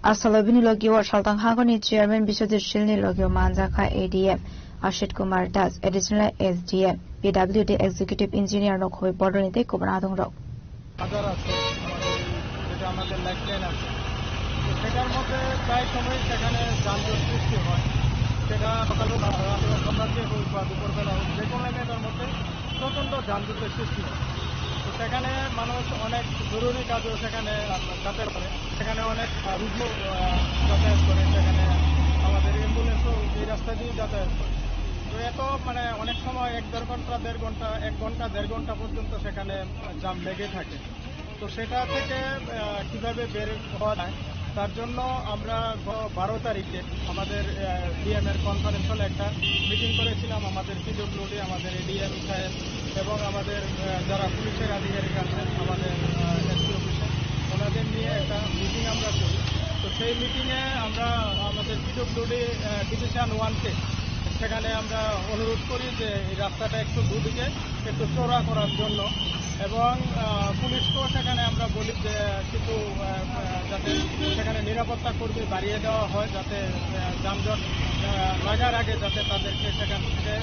Asalobini logio Shaldang Hangkor ni chairman Bishojit Shil ni logio manjaka ADM Ashit Kumar Das additional SDM PWD executive engineer no khoi bodonite kobradong rok আদার আছে যেটা আমাদের lifeline আছে, সেটার মধ্যে প্রায় সময় সেখানে যানজট সৃষ্টি হয়। সেটা সকালবেলা রাত্রে হোক বা দুপুরবেলা হোক, যে কোনো এলাকার মধ্যে প্রচণ্ড যানজটের সৃষ্টি হয়। তো সেখানে মানুষ অনেক জরুরি কাজও সেখানে যাতায়াত করে, সেখানে অনেক রুগ্ন যাতায়াত করে, সেখানে আমাদের অ্যাম্বুলেন্সও এই রাস্তা দিয়ে যাতায়াত করে। তো এত মানে অনেক সময় 1-1.5 ঘন্টা 1.5 ঘন্টা 1 ঘন্টা 1.5 ঘন্টা পর্যন্ত সেখানে জাম লেগে থাকে। তো সেটা থেকে কিভাবে বের হওয়া যায় তার জন্য আমরা 12 তারিখে আমাদের ডিএম এর কনফারেন্স হলে একটা মিটিং করেছিলাম আমাদের পিডব্লিউডি, আমাদের এডিএম সাহেব এবং আমাদের যারা পুলিশের আধিকারিক আছেন আমাদের এসপি অফিসে, ওনাদের নিয়ে একটা মিটিং আমরা করি। তো সেই মিটিংয়ে আমরা আমাদের পিডব্লিউডি ডিভিশন 1-কে সেখানে আমরা অনুরোধ করি যে এই রাস্তাটা একটু দুদিকে একটু চওড়া করার জন্য, এবং পুলিশকেও সেখানে আমরা বলি যে কিছু যাতে সেখানে নিরাপত্তা কর্মী বাড়িয়ে দেওয়া হয়, যাতে যানজট লাগার আগে যাতে তাদেরকে সেখান থেকে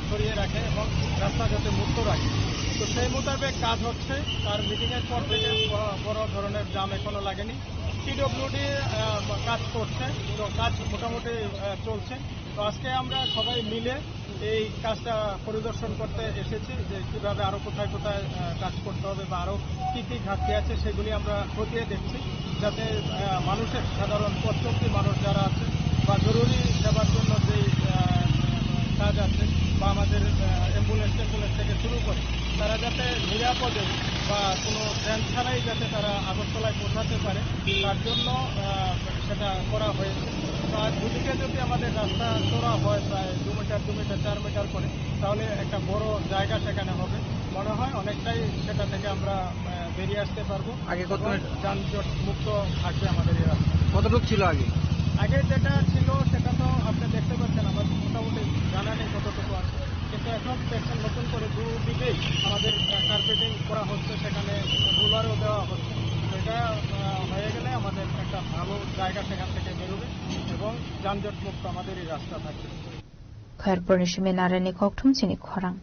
সরিয়ে রাখে এবং রাস্তা যাতে মুক্ত রাখে। তো সেই মোতাবেক কাজ হচ্ছে। তার মিটিংয়ের পর থেকে বড় ধরনের জাম এখনো লাগেনি। পিডব্লিউডি কাজ করছে, তো কাজ মোটামুটি চলছে। তো আজকে আমরা সবাই মিলে এই কাজটা পরিদর্শন করতে এসেছি যে কীভাবে আরও কোথায় কোথায় কাজ করতে হবে বা আরও কী কী ঘাটতি আছে সেগুলি আমরা খতিয়ে দেখছি, যাতে মানুষের সাধারণ পথচলতি মানুষ যারা আছে বা জরুরি সেবার জন্য যেই কাজ আছে বা আমাদের অ্যাম্বুলেন্স থেকে শুরু করে তারা যাতে নিরাপদে বা কোনো ট্রেন ছাড়াই যাতে তারা আগরতলায় পৌঁছাতে পারে তার জন্য সেটা করা হয়েছে। আর দুদিকে যদি আমাদের রাস্তা চড়া হয় প্রায় 2 মিটার 2 মিটার 4 মিটার করে, তাহলে একটা বড় জায়গা সেখানে হবে। মনে হয় অনেকটাই সেটা থেকে আমরা বেরিয়ে আসতে পারবো। আগে কত যানজট মুক্ত থাকবে আমাদের এই রাস্তা। কতটুকু ছিল আগে? আগে যেটা ছিল সেটা তো আপনি দেখতে পাচ্ছেন, আমার মোটামুটি জানা নেই কতটুকু আছে, কিন্তু এখন দেখছেন নতুন করে দুদিকেই আমাদের কার্পেটিং করা হচ্ছে, সেখানে রোলারও দেওয়া হচ্ছে। এটা হয়ে গেলে আমাদের একটা ভালো জায়গা সেখান থেকে বেরোবে এবং যানজট মুক্ত আমাদের এই রাস্তা থাকবে। Khairpur Nishime Narani Koktum Chini Khorang.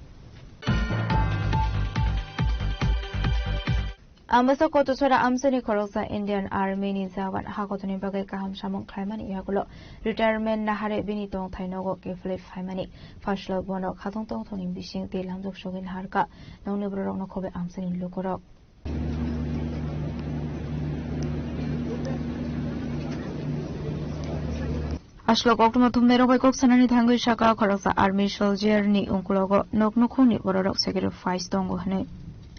Ambasa Kotosora Amsani Korosa Indian Army ni Zawan Hakotoni Bagai Kaham Samong Klaimani Yagulo Retirement Nahare Binitong Tainogo Giflip Haimani Fashlo Bono Katong Tong Bishing de Landok Shogin Harka Nonibro Kobe Amsani Lukorok. Ashlok October Tumero by Coxanani Tango Shaka Korosa Army Soldier ni Unkulogo Noknokuni Borok sacrifice Dongo Hane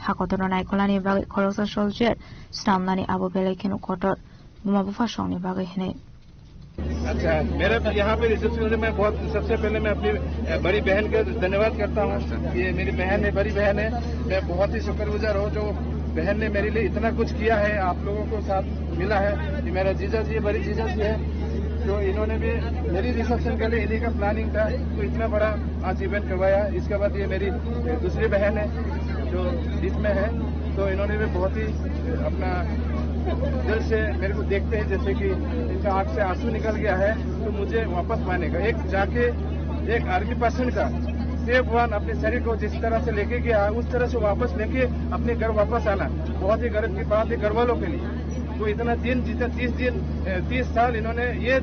Hakotono Naikolani Bag Korosa Soldier Stamnani Abu Belekin Kotor Mabufashoni Bagahene. अच्छा, मेरा यहाँ पे reception में मैं बहुत सबसे पहले मैं अपनी बड़ी बहन का धन्यवाद करता हूँ। ये मेरी बहन है, बड़ी बहन है। मैं बहुत ही शुक्रगुजार हूँ जो बहन ने मेरे लिए इतना कुछ किया है, आप लोगों को साथ मिला है। ये मेरा जीजा जी, बड़ी जीजा जी है, जो इन्होंने भी मेरी रिसेप्शन के लिए इन्हीं का प्लानिंग था, तो इतना बड़ा आज इवेंट करवाया। इसके बाद ये मेरी दूसरी बहन है जो इसमें है, तो इन्होंने भी बहुत ही अपना दिल से मेरे को देखते हैं जैसे कि इनका आंख से आंसू निकल गया है, तो मुझे वापस पाने का एक जाके एक आर्मी पर्सन का सेफ वन अपने शरीर को जिस तरह से लेके गया उस तरह से वापस लेके अपने घर वापस आना बहुत ही गर्व की बात है घर वालों के लिए। तो इतना दिन जितना 30 साल इन्होंने ये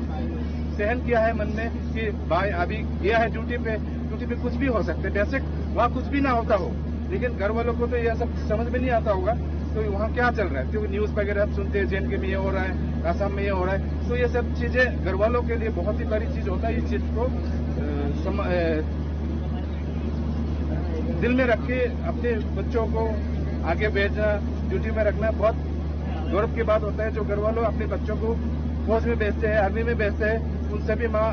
सहन किया है मन में कि भाई अभी गया है ड्यूटी पे कुछ भी हो सकता है, बेसिक वहाँ कुछ भी ना होता हो, लेकिन घर वालों को तो यह सब समझ में नहीं आता होगा तो वहाँ क्या चल रहा है, क्योंकि न्यूज वगैरह आप सुनते हैं JNK में ये हो रहा है, आसाम में ये हो रहा है। तो ये सब चीजें घर वालों के लिए बहुत ही बड़ी चीज होता है। इस चीज को दिल में रख के अपने बच्चों को आगे भेजना, ड्यूटी में रखना बहुत गौरव की बात होता है। जो घर वालों अपने बच्चों को फौज में भेजते हैं, आर्मी में भेजते हैं, उन सभी माँ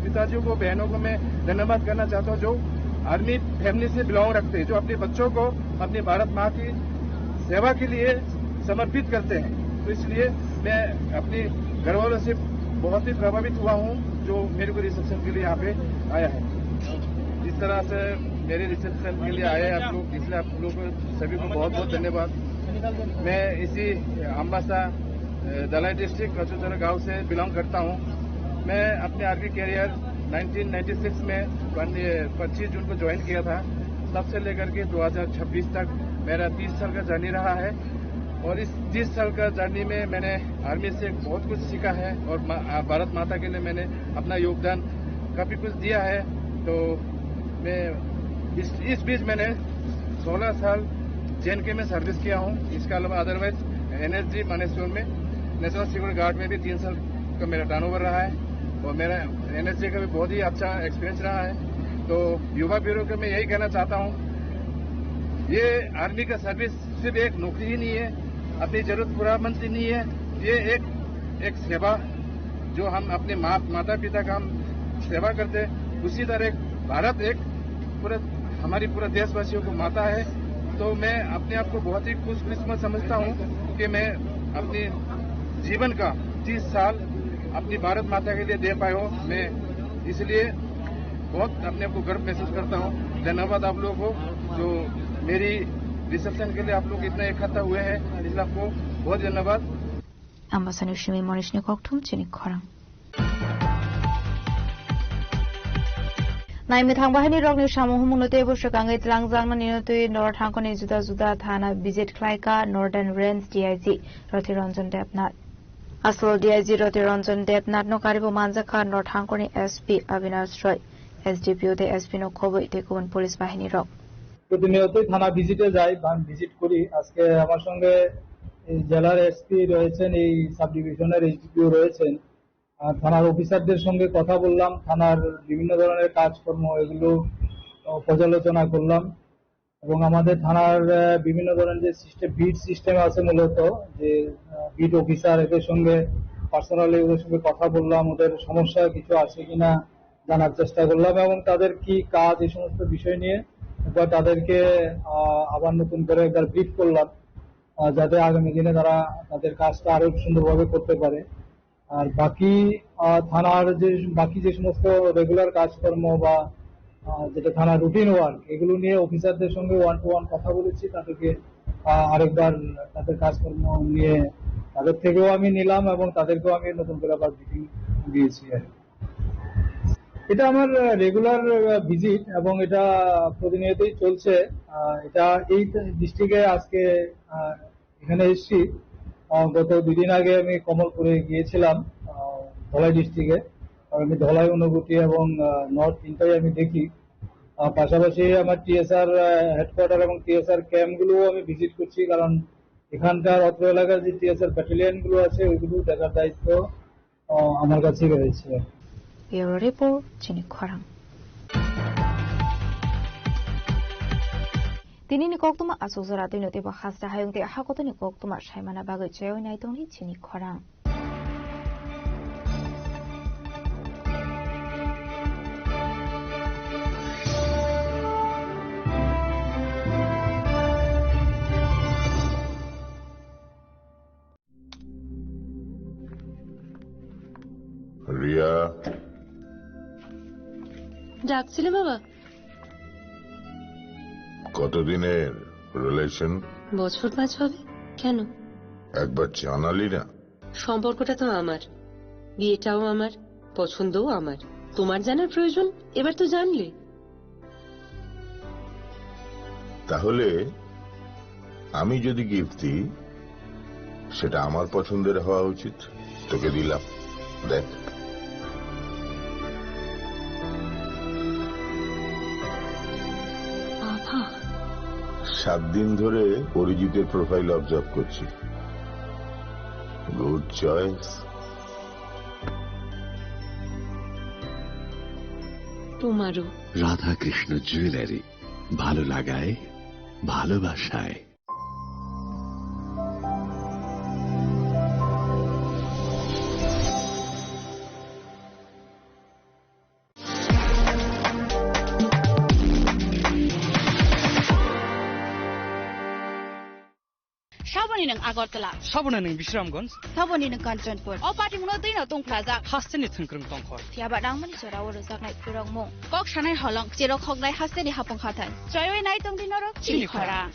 पिताजियों को, बहनों को मैं धन्यवाद करना चाहता हूँ जो आर्मी फैमिली से बिलोंग रखते हैं, जो अपने बच्चों को अपनी भारत माँ की सेवा के लिए समर्पित करते हैं। तो इसलिए मैं अपनी घर वालों से बहुत ही प्रभावित हुआ हूँ जो मेरे को रिसेप्शन के लिए यहाँ पे आया है। जिस तरह से मेरे रिसेप्शन के लिए आए आप लोग, इसलिए आप लोगों को सभी को बहुत बहुत धन्यवाद। मैं इसी अम्बासा दलाई डिस्ट्रिक्ट कचुचरा गांव से बिलोंग करता हूं। मैं अपने आर्मी कैरियर 1996 में 25 जून को ज्वाइन किया था, तब से लेकर के 2026 तक मेरा 30 साल का जर्नी रहा है। और इस 30 साल का जर्नी में मैंने आर्मी से बहुत कुछ सीखा है और भारत माता के लिए मैंने अपना योगदान काफी कुछ दिया है। तो मैं इस बीच मैंने 16 साल JNK में सर्विस किया हूँ। इसके अलावा अदरवाइज NSG मैनेजमेंट में नेशनल सिक्योरिटी गार्ड में भी 3 साल का मेरा टर्नओवर रहा है और मेरा NSG का भी बहुत ही अच्छा एक्सपीरियंस रहा है। तो युवा ब्यूरो को मैं यही कहना चाहता हूँ, ये आर्मी का सर्विस सिर्फ एक नौकरी ही नहीं है, अपनी जरूरत पूरा मंदी नहीं है, ये एक सेवा जो हम अपने माता पिता का हम सेवा करते, उसी तरह भारत एक हमारी पूरे देशवासियों को माता है। तो मैं अपने आप को बहुत ही खुशकिस्मत समझता हूँ कि मैं अपनी जीवन का 30 साल अपनी भारत माता के लिए दे पाया हूँ। मैं इसलिए बहुत अपने आप को गर्व महसूस करता हूँ। धन्यवाद आप लोगों को जो मेरी रिसेप्शन के लिए आप लोग इतना इकट्ठा हुए हैं, इसलिए आपको बहुत धन्यवाद। Ambassador Shimi Morishni Koktum Chini Khorang. Naimi Tangbahani Rogni Shamuhumunote Bushakanga Langzang Ninotui Nor Hankoni Zuda Zuda Thana Visit Klaika Northern Rens DIG Rotironzon Depnat. Aslo DIG Rotironzon Depnat no Karibu Manzaka North Hankoni SP Avinash Roy SDPO the SP no Kobo Tekun Police Bahini Rock. প্রতিনিয়তই থানা ভিজিটে যাই বা visit করি। আজকে আমার সঙ্গে জেলার SP রয়েছেন, এই সাব ডিভিশনের এসডিপিও রয়েছেন, থানার অফিসারদের সঙ্গে কথা বললাম, থানার বিভিন্ন ধরনের কাজকর্ম এগুলো পর্যালোচনা করলাম এবং আমাদের থানার বিভিন্ন ধরনের যে বিট সিস্টেম আছে মূলত যে বিট অফিসার এদের সঙ্গে পার্সোনালি ওদের সঙ্গে কথা বললাম, ওদের সমস্যা কিছু আছে কিনা জানার চেষ্টা করলাম এবং তাদের কি কাজ এই সমস্ত বিষয় নিয়ে তাদেরকে আবার নতুন করে একবার ব্রিফ করলাম যাতে আগামী দিনে তারা তাদের কাজটা আরো সুন্দরভাবে করতে পারে। আর বাকি থানার যে সমস্ত রেগুলার কাজকর্ম বা যেটা থানার রুটিন ওয়ার্ক এগুলো নিয়ে অফিসারদের সঙ্গে 1-to-1 কথা বলেছি। তাদেরকে আরেকবার তাদের কাজকর্ম নিয়ে তাদের থেকেও আমি নিলাম এবং তাদেরকেও আমি নতুন করে আবার ব্রিফিং দিয়েছি। এটা আমার রেগুলার ভিজিট এবং এটা প্রতিনিয়তই চলছে। এটা এই ডিস্ট্রিক্টে আজকে এখানে এসেছি। গত 2 দিন আগে আমি কমলপুরে গিয়েছিলাম ধলাই ডিস্ট্রিক্টে। আমি ধলাই, অনুভূতি এবং নর্থ তিনটাই আমি দেখি। পাশাপাশি আমার TSR হেডকোয়ার্টার এবং TSR ক্যাম্পগুলোও আমি ভিজিট করছি, কারণ এখানকার অত্র এলাকার যে TSR ব্যাটালিয়নগুলো আছে ওইগুলো দেখার দায়িত্ব আমার কাছেই রয়েছে। Bureau Report, Chini Khorang. Tini ni koktuma asuzara tini te bahasa hayung te hakoto ni koktuma shaimana bagai cheo naitong ni Chini Khorang. Riya, ডাকছিলে বাবা? কতদিনের রিলেশন? বছর 5 হবে। কেন? একবার জানালি না? সম্পর্কটা তো আমার, বিয়েটাও আমার, পছন্দও আমার। তোমার জানার প্রয়োজন এবার তো জানলে। তাহলে আমি যদি গিফট দিই সেটা আমার পছন্দের হওয়া উচিত। তোকে দিলাম, দেখ। বাবা, 7 দিন ধরে অরিজিতের প্রোফাইল অবজার্ভ করছি। Good choice. তোমারও। রাধা কৃষ্ণ জুয়েলারি, ভালো লাগায় ভালোবাসায়। Saboni ng Agartala, Saboni ng Bishramganj, Saboni ng Kanchanpur, o pati mo din na tong plaza. Hasten ni Tungkrung Tongkhor. Tiaba nang mani chora wala sak nai purong mo. Kok shanai holong chiro khok nai hasten ni hapong khatan. Joy nai tong dinoro Chini Khorang.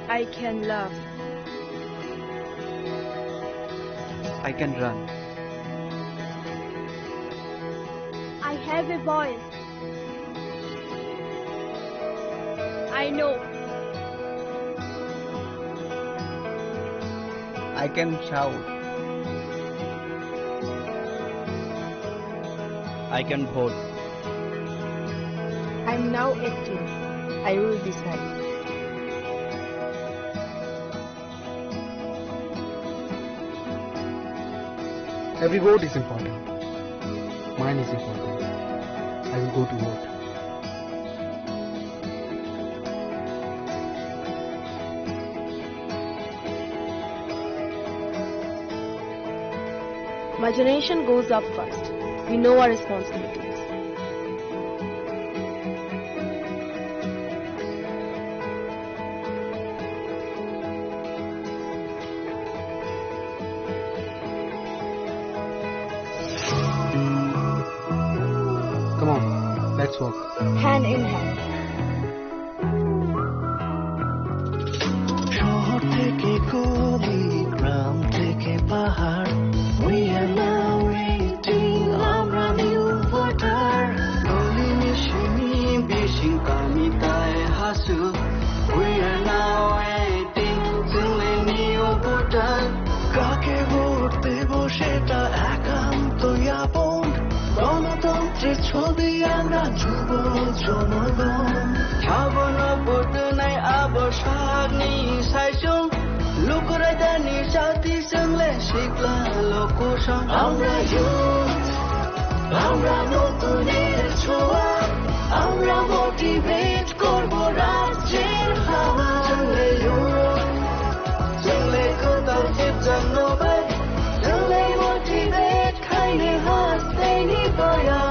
I can love. I can run. I have a voice. I know. I can shout. I can vote. I'm now 18. I will decide. Every vote is important. Mine is important. I will go to vote. My generation goes up first. We know our responsibilities. Come on, let's walk. Hand in hand. শহর থেকে গলি, গ্রাম থেকে পাহাড়, we are now waiting, আমরা new voter. গলি মিশনি বেশি কামি তাই Hasu, we are now waiting, ছেলে new voter. কাকে ভোট দেব সেটা একান্তই আপন, গণতন্ত্রের ছবি আমরা যুব জনগণ. ছাবন ভোট নাই আবসাগ নি সাইসুং, লুকুরাই দানি সাথী সঙ্গে শিখলা লোকসং. আমরা youth, আমরা নতুনের ছোঁয়া, আমরা মোটিভেট করব রাজ্যের হাওয়া. চলে youth, চলে কোথাও চিত্রান্ন ভাই, চলে মোটিভেট খাইলে হাসতে নিবয়া.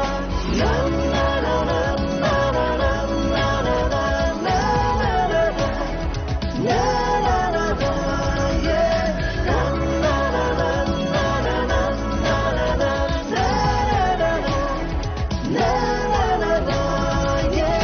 না না না না না না না না না না না না না না na na na yeah na na na na na na na na na na na na yeah.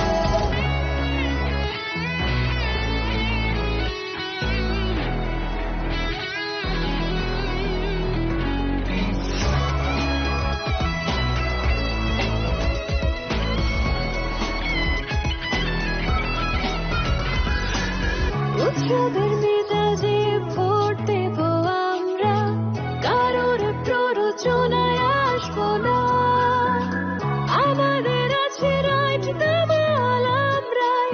উৎসবের মেজাজে ভোট দেব আমরা, কারোর প্ররোচনায় আসবো না। আমাদের আছে রাইট, দামাল আমরাই,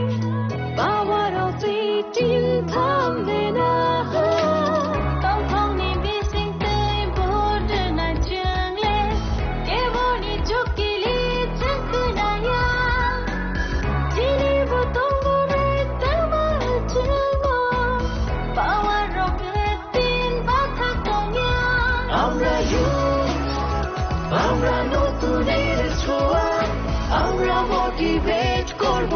পাওয়ার অফ 18 থামবে না। Tổng thống ni biết sinh tươi bột na trường lên, để vô ni chúc kỳ lý chắc cứ na ya. Chỉ đi vô tổng vô này damal trường ngô, power of 18 বাধা কমিয়া। আমরা youth, আমরা নতুনের ছোঁয়া, আমরা motivate করব